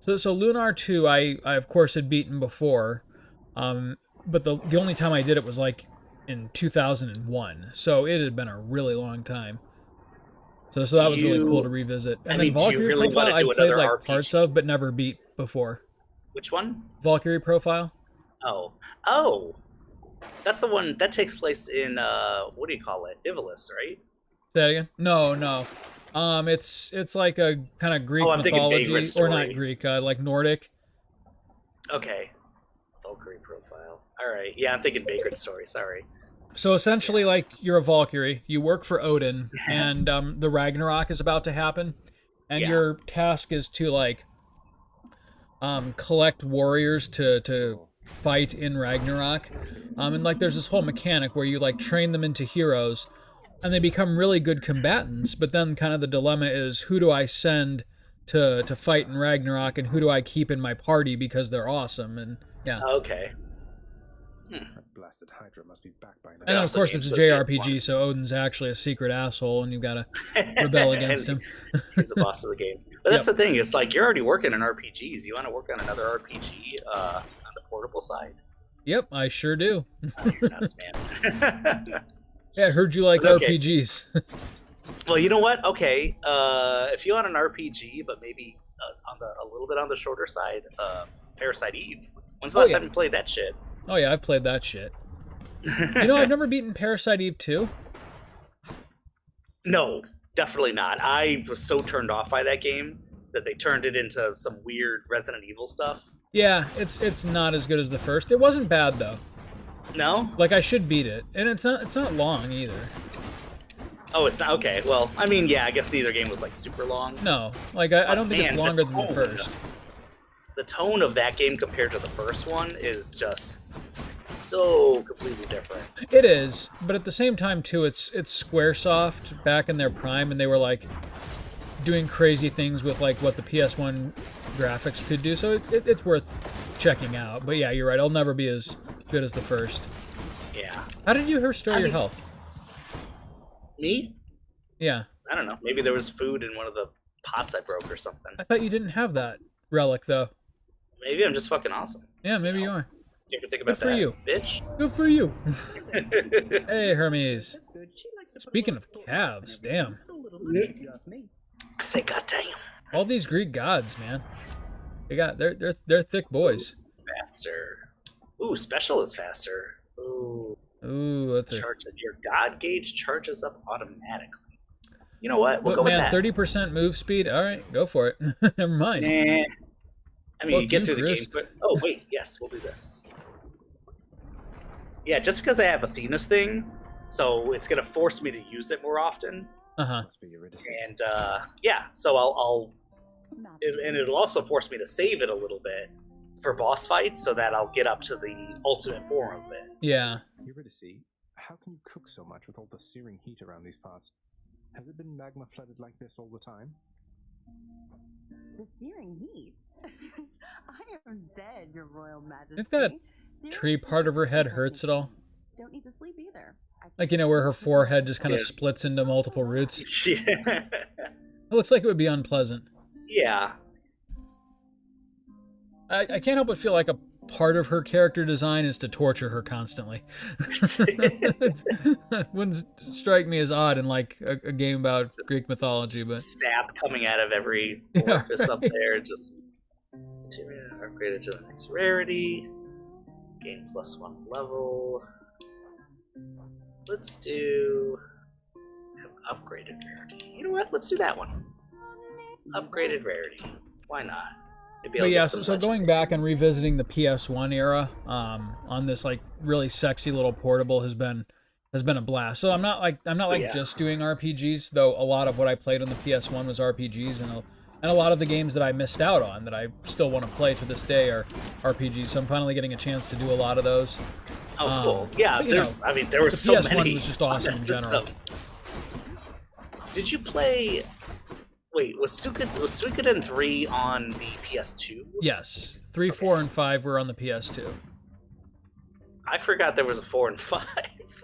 So Lunar 2, I of course had beaten before, but the only time I did it was like in 2001. So it had been a really long time. So that was really cool to revisit. And then do you Valkyrie really Profile wanna I do played another like RPG? parts of, but never beat before. Which one? Valkyrie Profile. Oh. That's the one that takes place in what do you call it? Ivalis, right? Say that again? No. It's like a kind of Greek I'm thinking mythology, Vagrant or not Story. Greek, like Nordic. Okay. Valkyrie Profile. All right. Yeah, I'm thinking Vagrant Story. Sorry. So essentially, like, you're a Valkyrie, you work for Odin, and the Ragnarok is about to happen, and Yeah. your task is to like collect warriors to fight in Ragnarok. And like, there's this whole mechanic where you like train them into heroes, and they become really good combatants. But then, kind of the dilemma is, who do I send to fight in Ragnarok, and who do I keep in my party because they're awesome? And yeah. Okay. That blasted Hydra must be back by now. And then, of also course, games it's a with kids JRPG, so Odin's actually a secret asshole, and you've got to rebel against him. He's the boss of the game. But that's Yep. the thing. It's like you're already working in RPGs. You want to work on another RPG on the portable side? Yep, I sure do. Oh, you're nuts, man. Yeah, I heard you like Okay. RPGs. Well, you know what? Okay, if you want an RPG, but maybe a little bit on the shorter side, Parasite Eve. When's the last time you played that shit? Oh yeah, I've played that shit. You know, I've never beaten Parasite Eve 2. No, definitely not. I was so turned off by that game that they turned it into some weird Resident Evil stuff. Yeah, it's not as good as the first. It wasn't bad though. No? Like, I should beat it, and it's not long either. Oh, it's not? Okay, well, I mean, yeah, I guess neither game was, like, super long. No, like I don't think it's Man, the longer than the tone. first. The tone of that game compared to the first one is just so completely different. It is, but at the same time too, it's SquareSoft back in their prime, and they were like doing crazy things with like what the PS1 graphics could do. So it's worth checking out. But yeah, you're right. It'll never be as good as the first. Yeah. How did you restore your health? Me? Yeah, I don't know. Maybe there was food in one of the pots I broke or something. I thought you didn't have that relic though. Maybe I'm just fucking awesome. Yeah, maybe you are. You ever think about Good for that, you. bitch? Good for you. Hey, Hermes. Speaking of calves, damn. I say goddamn. All these Greek gods, man. They're thick boys. Faster. Ooh, special is faster. Ooh. Ooh, that's a. Your god gauge charges up automatically. You know what? We'll go But man, with that. 30% move speed. All right, go for it. Never mind. Nah. I mean, Fuck you get you, through the Chris. game, but oh wait, yes, we'll do this. Yeah, just because I have Athena's thing, so it's gonna force me to use it more often, Uh huh. Must be Eurydice. and yeah, so I'll and it'll also force me to save it a little bit for boss fights, so that I'll get up to the ultimate form of it. Yeah. Eurydice, how can you cook so much with all the searing heat around these parts? Has it been magma flooded like this all the time? The searing heat. I am dead, Your Royal Majesty. Think that Searing tree part of her head hurts at all? Don't need to sleep either. Like, you know, where her forehead just kind of Yeah. splits into multiple roots. Yeah. It looks like it would be unpleasant. Yeah. I can't help but feel like a part of her character design is to torture her constantly. Wouldn't strike me as odd in like a game about Greek mythology, but Sap coming out of every Yeah, orifice up right. there, just upgraded to the next rarity. Gain +1 level. Let's do. Have Upgraded rarity. You know what? Let's do that one. Upgraded rarity. Why not? Maybe I'll But get yeah, some so going back and revisiting the PS1 era on this like really sexy little portable has been a blast. So I'm not like just doing RPGs, though a lot of what I played on the PS1 was RPGs, and a lot of the games that I missed out on that I still want to play to this day are RPGs. So I'm finally getting a chance to do a lot of those. Oh, cool. Yeah, but, there were so PS1 many. was just awesome in general. Did you play? Wait, was Suikoden 3 on the PS2? Yes, 3, 4, and 5 were on the PS2. I forgot there was a 4 and 5.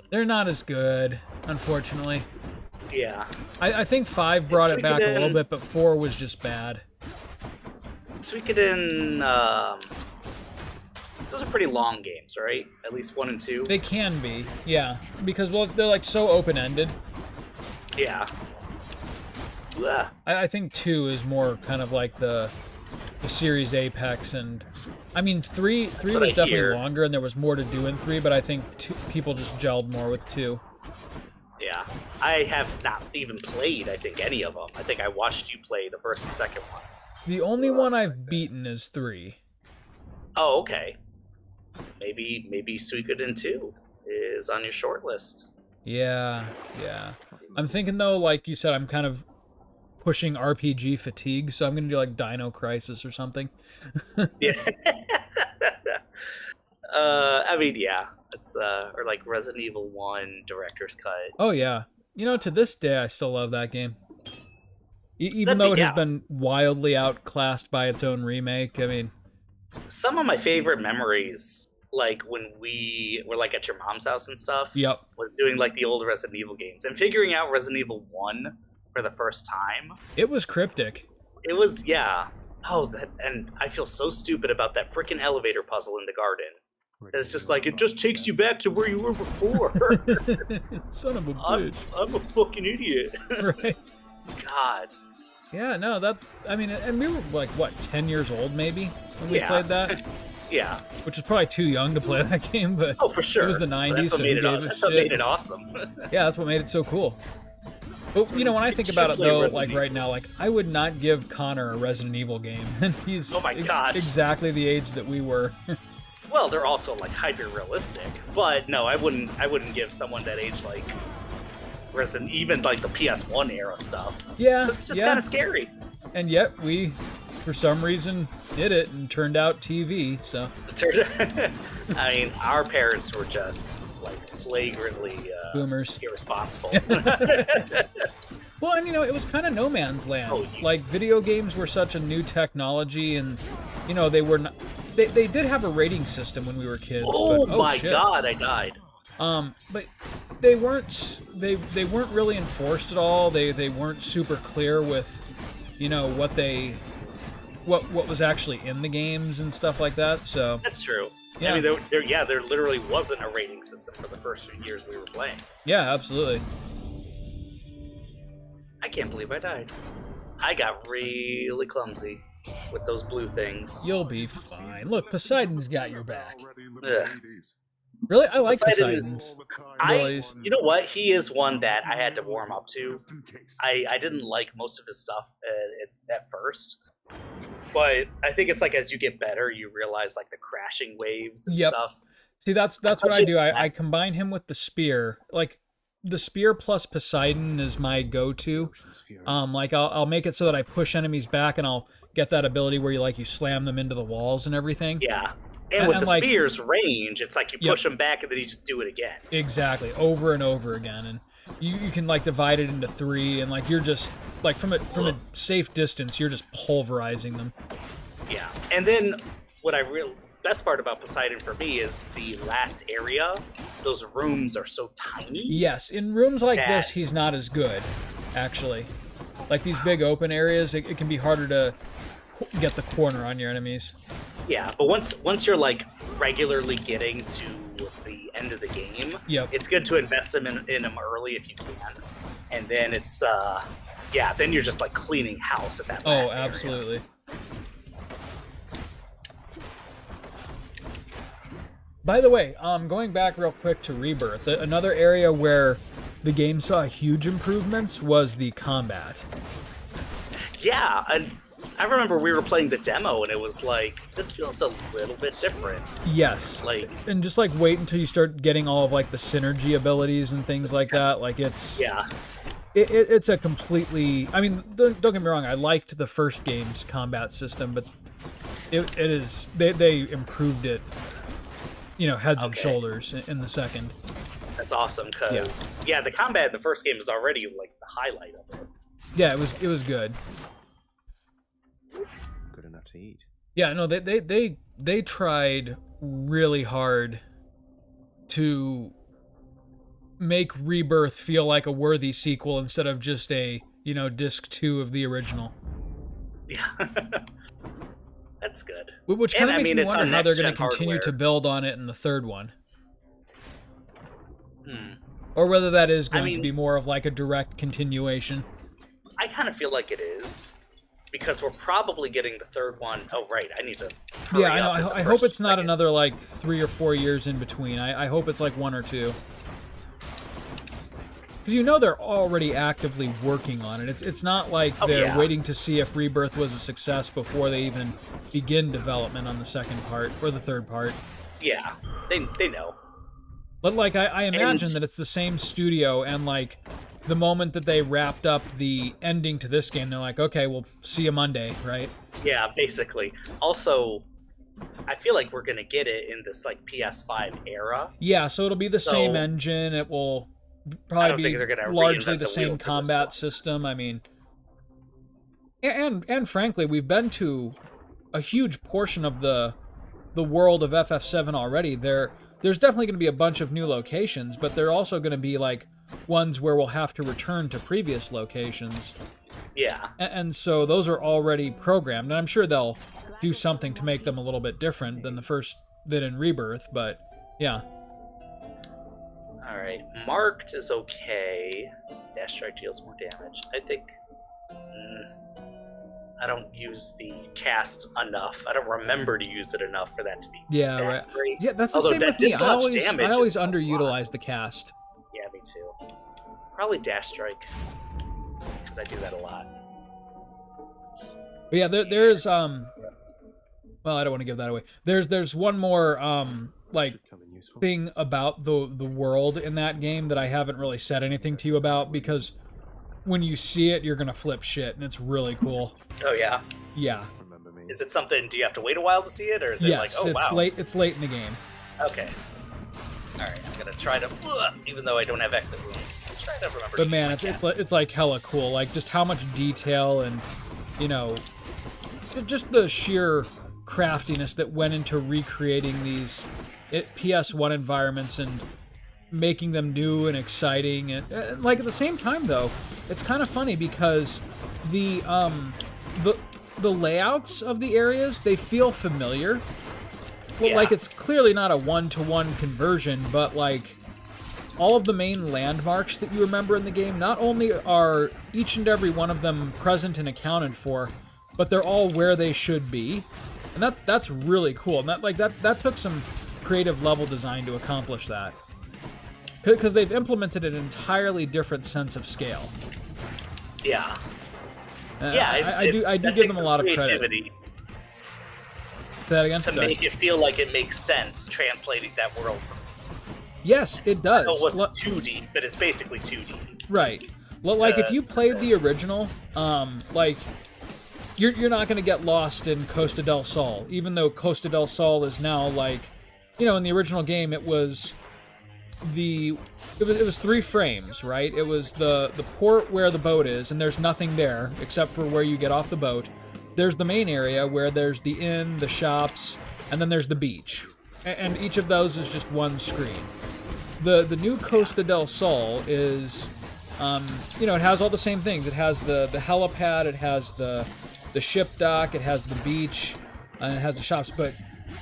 They're not as good, unfortunately. Yeah. I think 5 brought it back a little bit, but 4 was just bad. Suikoden, those are pretty long games, right? At least 1 and 2? They can be, yeah. Because, well, they're like so open-ended. Yeah. Ugh. I think 2 is more kind of like the series apex, and I mean 3 was definitely longer and there was more to do in 3, but I think people just gelled more with 2. Yeah, I have not even played, I think, any of them. I think I watched you play the first and second one. The only one I've beaten is 3. Oh, okay. Maybe Suikoden 2 is on your short list. Yeah. I'm thinking though, like you said, I'm kind of pushing RPG fatigue, so I'm gonna do like Dino Crisis or something. Yeah. I mean, yeah. It's or like Resident Evil 1 Director's Cut. Oh yeah. You know, to this day I still love that game. Even though it has been wildly outclassed by its own remake. I mean, some of my favorite memories, like when we were like at your mom's house and stuff, yep, was doing like the old Resident Evil games and figuring out Resident Evil 1 for the first time. It was cryptic. It was, yeah. Oh, and I feel so stupid about that freaking elevator puzzle in the garden. It's just like, it just takes you back to where you were before. Son of a bitch. I'm a fucking idiot. Right. God. Yeah, no, I mean, and we were like, what, 10 years old maybe when we played that? Yeah. Which is probably too young to play that game, but oh, for sure. It was the 90s, so that's what made it awesome. Yeah, that's what made it so cool. But, you know, when I think about it, though, like right now, like, I would not give Connor a Resident Evil game. And he's oh my gosh. Exactly the age that we were. Well, they're also, like, hyper-realistic. But, no, I wouldn't give someone that age, like, Resident, even, like, the PS1 era stuff. Yeah, it's just kind of scary. And yet, we, for some reason, did it and turned out TV, so. I mean, our parents were just, like, flagrantly boomers, irresponsible. Well, and you know, it was kind of no man's land. Oh, like, video games were such a new technology, and you know, they were not. They did have a rating system when we were kids. Oh, but, my shit. God, I died. But they weren't really enforced at all. They weren't super clear with, you know, what was actually in the games and stuff like that. So that's true. Yeah. I mean, there literally wasn't a rating system for the first few years we were playing. Yeah, absolutely. I can't believe I died. I got really clumsy with those blue things. You'll be fine. Look, Poseidon's got your back. Ugh. Really? I like Poseidon's abilities. You know what? He is one that I had to warm up to. I didn't like most of his stuff at first. But I think it's like as you get better, you realize like the crashing waves and stuff. See, that's what I do. I combine him with the spear. Like, the spear plus Poseidon is my go-to. Like I'll make it so that I push enemies back, and I'll get that ability where you slam them into the walls and everything. Yeah. And with the spear's range, it's like you push them back and then you just do it again. Exactly, over and over again, and you can like divide it into 3, and like you're just like from a safe distance, you're just pulverizing them. Yeah, and then what best part about Poseidon for me is the last area. Those rooms are so tiny. Yes, in rooms like this, he's not as good, actually. Like these big open areas, it can be harder to get the corner on your enemies. Yeah, but once you're like regularly getting to the end of the game, it's good to invest in them early if you can, and then it's then you're just like cleaning house at that last area. Absolutely. By the way, going back real quick to Rebirth, another area where the game saw huge improvements was the combat. Yeah, and I remember we were playing the demo, and it was like, this feels a little bit different. Yes, like, and just like wait until you start getting all of like the synergy abilities and things like that. Like it's it's a completely. I mean, don't get me wrong. I liked the first game's combat system, but it is they improved it. Heads and shoulders in the second. That's awesome because the combat in the first game is already like the highlight of it. Yeah, it was good. Good enough to eat. Yeah, no, they tried really hard to make Rebirth feel like a worthy sequel instead of just a, disc 2 of the original. Yeah. That's good. Which kind of makes me wonder how they're going to continue hardware to build on it in the third one. Or whether that is going to be more of like a direct continuation. I kind of feel like it is. Because we're probably getting the third one. Oh, right. I need to. Yeah, I know. I hope it's not another like 3 or 4 years in between. I hope it's like 1 or 2. Because they're already actively working on it. It's not like they're waiting to see if Rebirth was a success before they even begin development on the second part or the third part. Yeah, they know. But like I imagine that it's the same studio, and like the moment that they wrapped up the ending to this game, they're like, okay, we'll see you Monday, right? Yeah, basically. Also, I feel like we're gonna get it in this like PS5 era. Yeah, so it'll be the same engine. It will probably be largely the same combat system. I mean, and frankly, we've been to a huge portion of the world of FF7 already. There's definitely going to be a bunch of new locations, but there are also going to be like ones where we'll have to return to previous locations. Yeah. And so those are already programmed, and I'm sure they'll do something to make them a little bit different than in Rebirth, but yeah. Alright, marked is okay. Dash strike deals more damage. I think... I don't use the cast enough. I don't remember to use it enough for that to be right. great. Yeah, that's the same with me. I always underutilize the cast. Yeah, me too. Probably dash strike. Because I do that a lot. But yeah, there's well, I don't want to give that away. There's one more thing about the world in that game that I haven't really said anything to you about, because when you see it, you're gonna flip shit, and it's really cool. Oh yeah. Yeah. Is it something? Do you have to wait a while to see it, or is it like, oh wow? It's late in the game. Okay. All right, I'm gonna try to, even though I don't have exit wounds, I'm trying to remember. But man, it's like hella cool. Like just how much detail and just the sheer craftiness that went into recreating these PS1 environments and making them new and exciting, and like at the same time though, it's kind of funny because the layouts of the areas, they feel familiar. Well, like it's clearly not a one-to-one conversion, but like all of the main landmarks that you remember in the game, not only are each and every one of them present and accounted for, but they're all where they should be, and that's really cool. And that took some creative level design to accomplish that, because they've implemented an entirely different sense of scale. Yeah. I do give them a lot of credit. Say that again? To make it feel like it makes sense, translating that world. Yes, it does. It wasn't 2D, but it's basically 2D. Right. Like if you played the original, like you're not going to get lost in Costa del Sol, even though Costa del Sol is now like, in the original game it was 3 frames, right? It was the port where the boat is, and there's nothing there except for where you get off the boat. There's the main area where there's the inn, the shops, and then there's the beach. And each of those is just one screen. The new Costa del Sol is, it has all the same things. It has the helipad, it has the ship dock, it has the beach, and it has the shops, but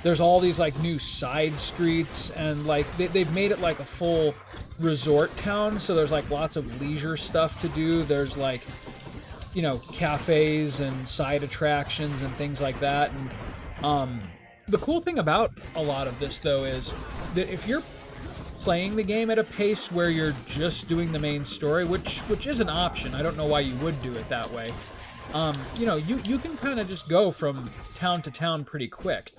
there's all these like new side streets, and like they've made it like a full resort town, so there's like lots of leisure stuff to do. There's like cafes and side attractions and things like that. And the cool thing about a lot of this though is that if you're playing the game at a pace where you're just doing the main story, which is an option. I don't know why you would do it that way. You know, you can kind of just go from town to town pretty quick.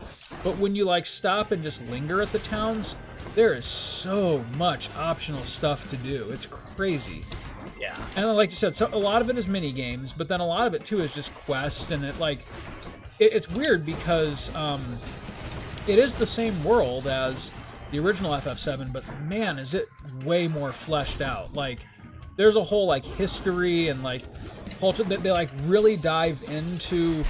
But when you like stop and just linger at the towns, there is so much optional stuff to do. It's crazy. Yeah. And like you said, so a lot of it is mini games, but then a lot of it too is just quests, and it's weird because it is the same world as the original FF7, but man, is it way more fleshed out. Like, there's a whole like history and like culture that they like really dive into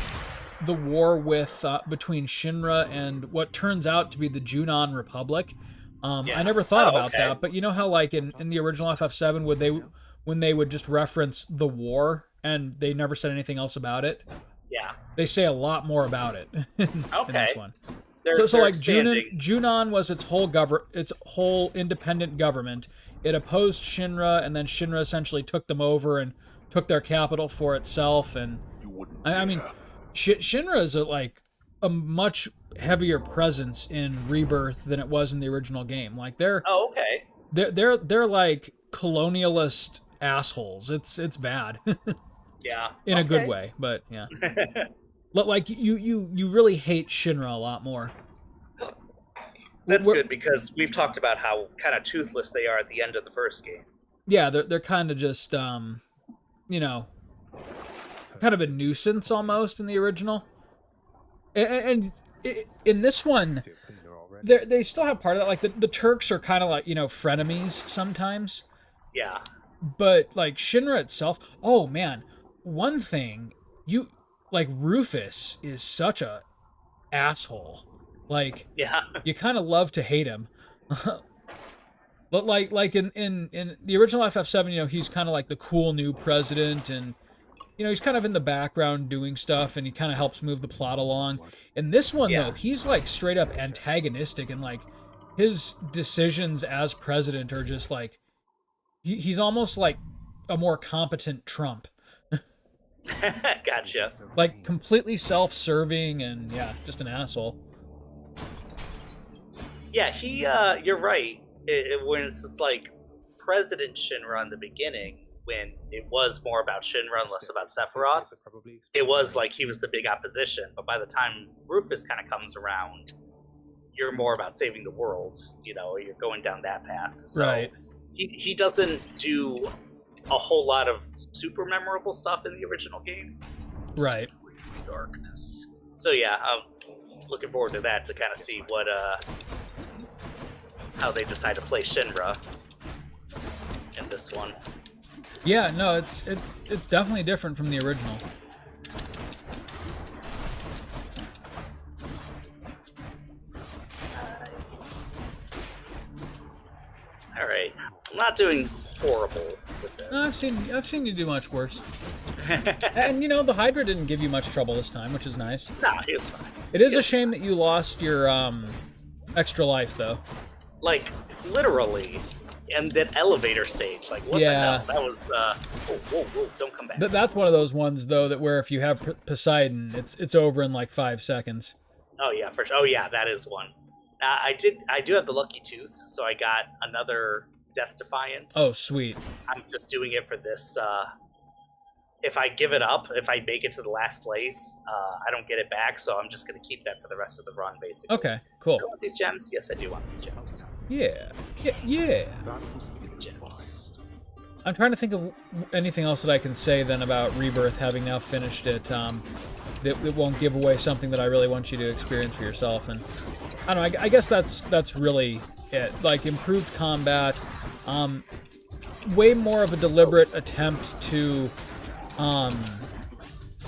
the war with between Shinra and what turns out to be the Junon Republic. I never thought about that, but you know how like in the original FF7 when they would just reference the war and they never said anything else about it? Yeah. They say a lot more about it in this one. So like Junon was its whole independent government. It opposed Shinra, and then Shinra essentially took them over and took their capital for itself. And I mean, Shinra is a much heavier presence in Rebirth than it was in the original game. Like they're like colonialist assholes. It's bad. Yeah. In a good way, but yeah. Like you really hate Shinra a lot more. That's good, because we've talked about how kind of toothless they are at the end of the first game. Yeah, they're kind of just you know, kind of a nuisance almost in the original. And in this one, they still have part of that. Like the Turks are kind of like, you know, frenemies sometimes. Yeah. But like Shinra itself, oh man, one thing like Rufus is such a asshole. Like, yeah, you kind of love to hate him. But like in the original FF7, you know, he's kind of like the cool new president, and you know, he's kind of in the background doing stuff, and he kind of helps move the plot along. In this one, though, he's like straight up antagonistic, and like his decisions as president are just like he's almost like a more competent Trump. Gotcha. Like completely self-serving and just an asshole. Yeah, you're right. When it's just like President Shinra in the beginning, when it was more about Shinra and less about Sephiroth, it was like he was the big opposition. But by the time Rufus kind of comes around, you're more about saving the world. You know, you're going down that path. So right. He doesn't do a whole lot of super memorable stuff in the original game. Right. Darkness. So yeah, I'm looking forward to that, to kind of see what how they decide to play Shinra in this one. Yeah, no, it's definitely different from the original. All right, I'm not doing horrible with this. No, I've seen you do much worse. And you know, the Hydra didn't give you much trouble this time, which is nice. Nah, he was fine. It is a shame that you lost your extra life, though. Like literally, and that elevator stage. Like what the hell? That was. Whoa! Don't come back. That's one of those ones though that where if you have Poseidon, it's over in like 5 seconds. Oh yeah, for sure. Oh yeah, that is one. I do have the lucky tooth, so I got another Death Defiance. Oh sweet. I'm just doing it for this. If I give it up, if I make it to the last place, I don't get it back, so I'm just going to keep that for the rest of the run, basically. Okay, cool. Do I want these gems? Yes, I do want these gems. Yeah. Gems. I'm trying to think of anything else that I can say then about Rebirth, having now finished it, that won't give away something that I really want you to experience for yourself. And I don't know, I guess that's really it. Like, improved combat, way more of a deliberate attempt to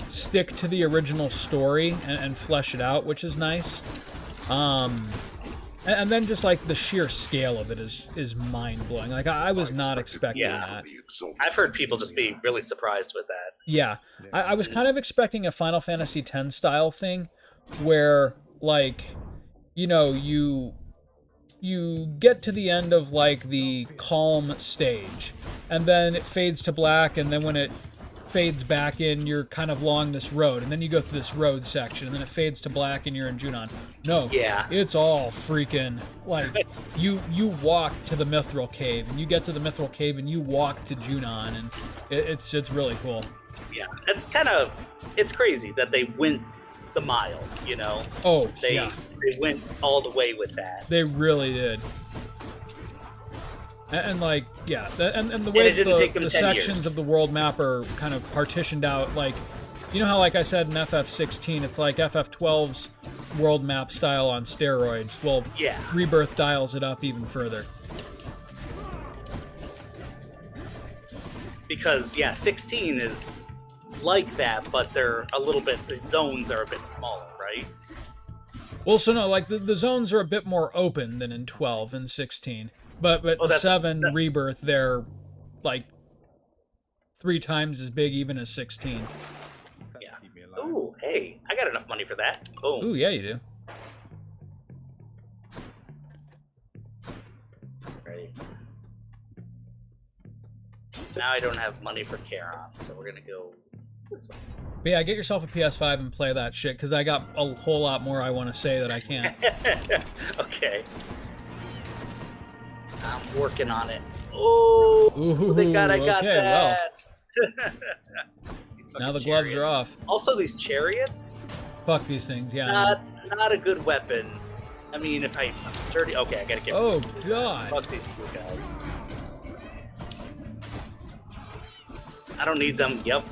stick to the original story and flesh it out, which is nice. And then just like the sheer scale of it is mind-blowing. Like I was not expecting that. I've heard people just be really surprised with that. Yeah. I was kind of expecting a Final Fantasy X style thing where like, you know, you get to the end of like the calm stage and then it fades to black, and then when it fades back in, you're kind of along this road, and then you go through this road section, and then it fades to black and you're in Junon. No, Yeah. it's all freaking, like, you walk to the Mithril Cave, and you get to the Mithril Cave, and you walk to Junon, and it's really cool. Yeah, it's crazy that they went the mile, you know? Oh, They went all the way with that. They really did. And like, yeah, and the And way it didn't take them the 10 sections years. of the world map are kind of partitioned out, like, you know how, like I said in FF16, it's like FF12's world map style on steroids. Well, Yeah. Rebirth dials it up even further. Because, 16 is like that, but they're a little bit, the zones are a bit smaller, right? Well, so no, like the zones are a bit more open than in 12 and 16. But Oh, that's- 7 Rebirth, they're like 3 times as big even as 16. Yeah. Ooh, hey, I got enough money for that. Boom. Ooh, yeah, you do. Right. Now I don't have money for Charon, so we're gonna go this way. But yeah, get yourself a PS5 and play that shit, because I got a whole lot more I want to say that I can't. Okay. I'm working on it. Oh, Ooh, thank God I got okay, well. that. These Now the fucking gloves are chariots. off. Also, these chariots, Fuck these things, yeah. I know. not a good weapon. I mean, if I'm sturdy. Okay, I gotta get. Oh, rid of these blue guys. God. Fuck these blue guys. I don't need them. Yep.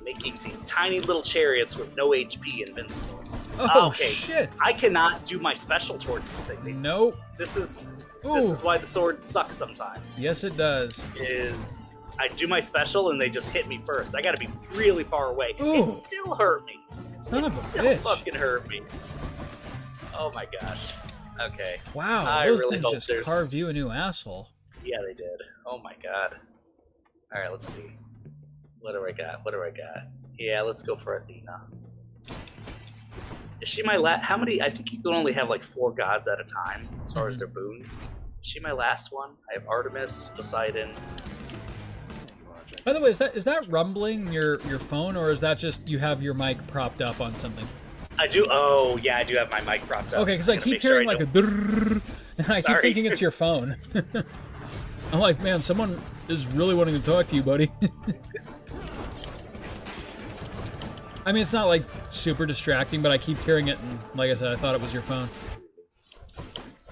Making these tiny little chariots with no HP invincible. Oh, okay. shit. I cannot do my special towards this thing. Nope. This is Ooh. why the sword sucks sometimes. Yes, it does. Is I do my special and they just hit me first. I gotta be really far away. Ooh. It still hurt me. Son it of a still bitch. fucking hurt me. Oh my gosh. Okay. Wow, I those really things hope just there's- carved you a new asshole. Yeah, they did. Oh my god. Alright, let's see. What do I got? Yeah, let's go for Athena. Is she my how many? I think you can only have like 4 gods at a time as far as their boons. Is she my last one? I have Artemis, Poseidon. By the way, is that rumbling your phone, or is that just you have your mic propped up on something? I do. Oh, yeah, I do have my mic propped up. Okay, because I I'm gonna keep make sure hearing I like a don't- brrrr, and I keep Sorry. thinking it's your phone. I'm like, man, someone is really wanting to talk to you, buddy. I mean, it's not like super distracting, but I keep hearing it, and like I said, I thought it was your phone.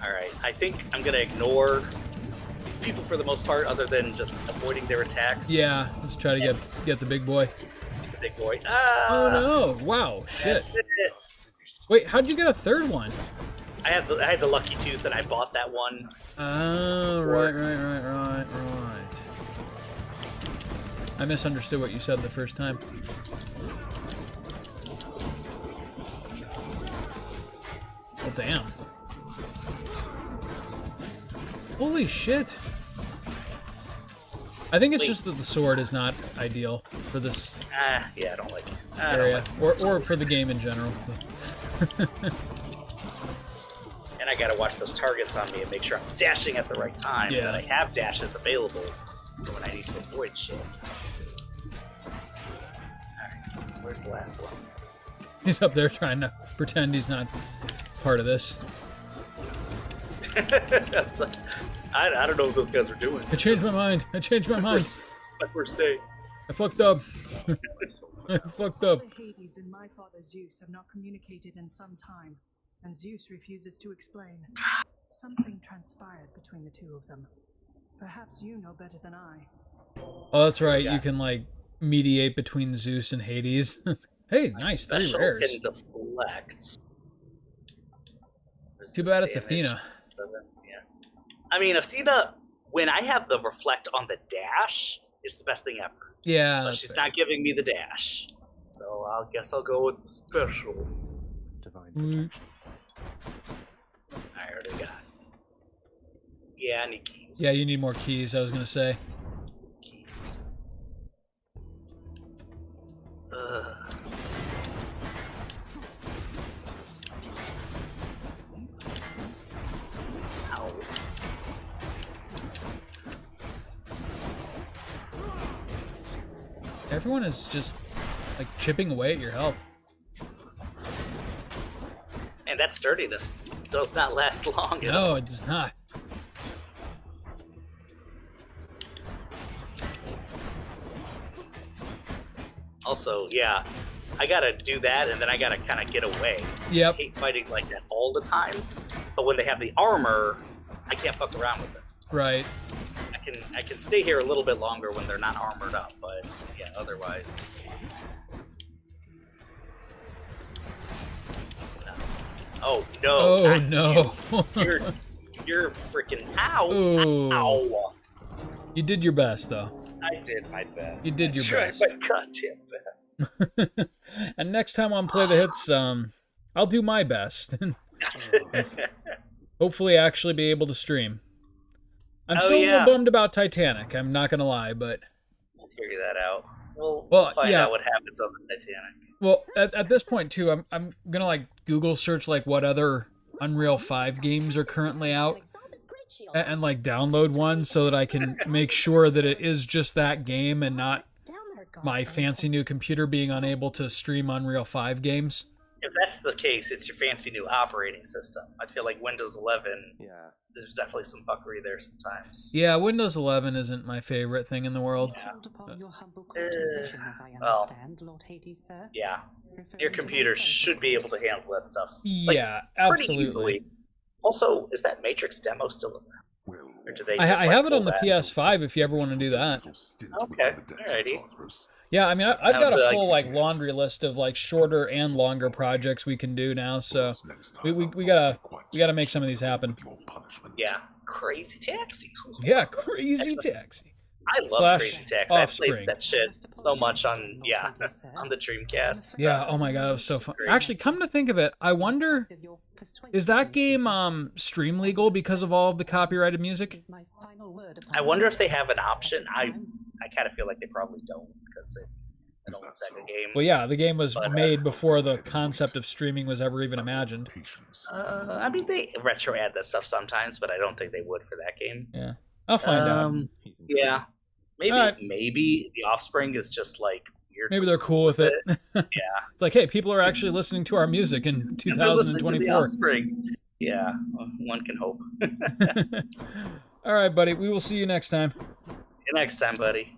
Alright, I think I'm gonna ignore these people for the most part, other than just avoiding their attacks. Yeah, let's try to get the big boy. The big boy. Ah! Oh no! Wow, shit. That's it. Wait, how'd you get a third one? I had the lucky tooth and I bought that one. Oh, right. I misunderstood what you said the first time. Oh, damn. Holy shit. I think it's Wait. just that the sword is not ideal for this Yeah, I don't like it. I don't area, like it. or for the game in general. And I gotta watch those targets on me and make sure I'm dashing at the right time. Yeah. That I have dashes available for when I need to avoid shit. Alright, where's the last one? He's up there trying to pretend he's not part of this. I'm so- I don't know what those guys are doing. I changed my mind. I changed my mind. My first day. I fucked up. I fucked up. Father Hades and my father Zeus have not communicated in some time, and Zeus refuses to explain. Something transpired between the two of them. Perhaps you know better than I. Oh, that's right. Yeah. You can like mediate between Zeus and Hades. Hey, My nice. 3 special rares. can deflect. Too bad it's Resist Athena. damage. 7, yeah. I mean, Athena, when I have the reflect on the dash, is the best thing ever. Yeah. But that's she's fair. not giving me the dash. So I guess I'll go with the special. Divine Mm. protection. I already got. Yeah, I need keys. Yeah, you need more keys, I was going to say. Keys. Ugh. Ow. Everyone is just like chipping away at your health. And that sturdiness does not last long at all. No, it does not. Also, yeah, I gotta do that, and then I gotta kind of get away. Yep. I hate fighting like that all the time, but when they have the armor, I can't fuck around with it. Right. I can stay here a little bit longer when they're not armored up, but yeah, otherwise. No. Oh no! Oh not no! you. You're freaking ow! Ooh. Ow! You did your best, though. I did my best. You did your I best. tried my goddamn best. And next time on Play the Hits, I'll do my best. Hopefully, actually be able to stream. I'm still a little bummed about Titanic. I'm not gonna lie, but we'll figure that out. We'll find out what happens on the Titanic. Well, at this point too, I'm gonna like Google search like what other Unreal 5 games are currently out, and like download one so that I can make sure that it is just that game and not my fancy new computer being unable to stream Unreal 5 games. If that's the case, it's your fancy new operating system. I feel like Windows 11, there's definitely some fuckery there sometimes. Yeah, Windows 11 isn't my favorite thing in the world. Yeah, your computer should be able to handle that stuff. Yeah, like, absolutely. Pretty easily. Also, is that Matrix demo still around? Or do they I just, have it on the PS5 if you ever want to do that. Okay, alrighty. Yeah, I mean, I've got a full like laundry list of like shorter and longer projects we can do now. So we gotta make some of these happen. Yeah, Crazy Taxi. Yeah, Crazy Taxi. I love Crazy Taxi. I played that shit so much on the Dreamcast. Yeah. Oh my god, it was so fun. Actually, come to think of it, I wonder, is that game stream legal because of all of the copyrighted music? I wonder if they have an option. I kind of feel like they probably don't because it's an old Sega game. Well, yeah, the game was made before the concept of streaming was ever even imagined. I mean, they retro add that stuff sometimes, but I don't think they would for that game. Yeah, I'll find out. Yeah, maybe the Offspring is just like weird. Maybe they're cool with it. Yeah, it's like, hey, people are actually listening to our music in 2024. The Offspring. Yeah, one can hope. All right, buddy. We will see you next time. See you next time, buddy.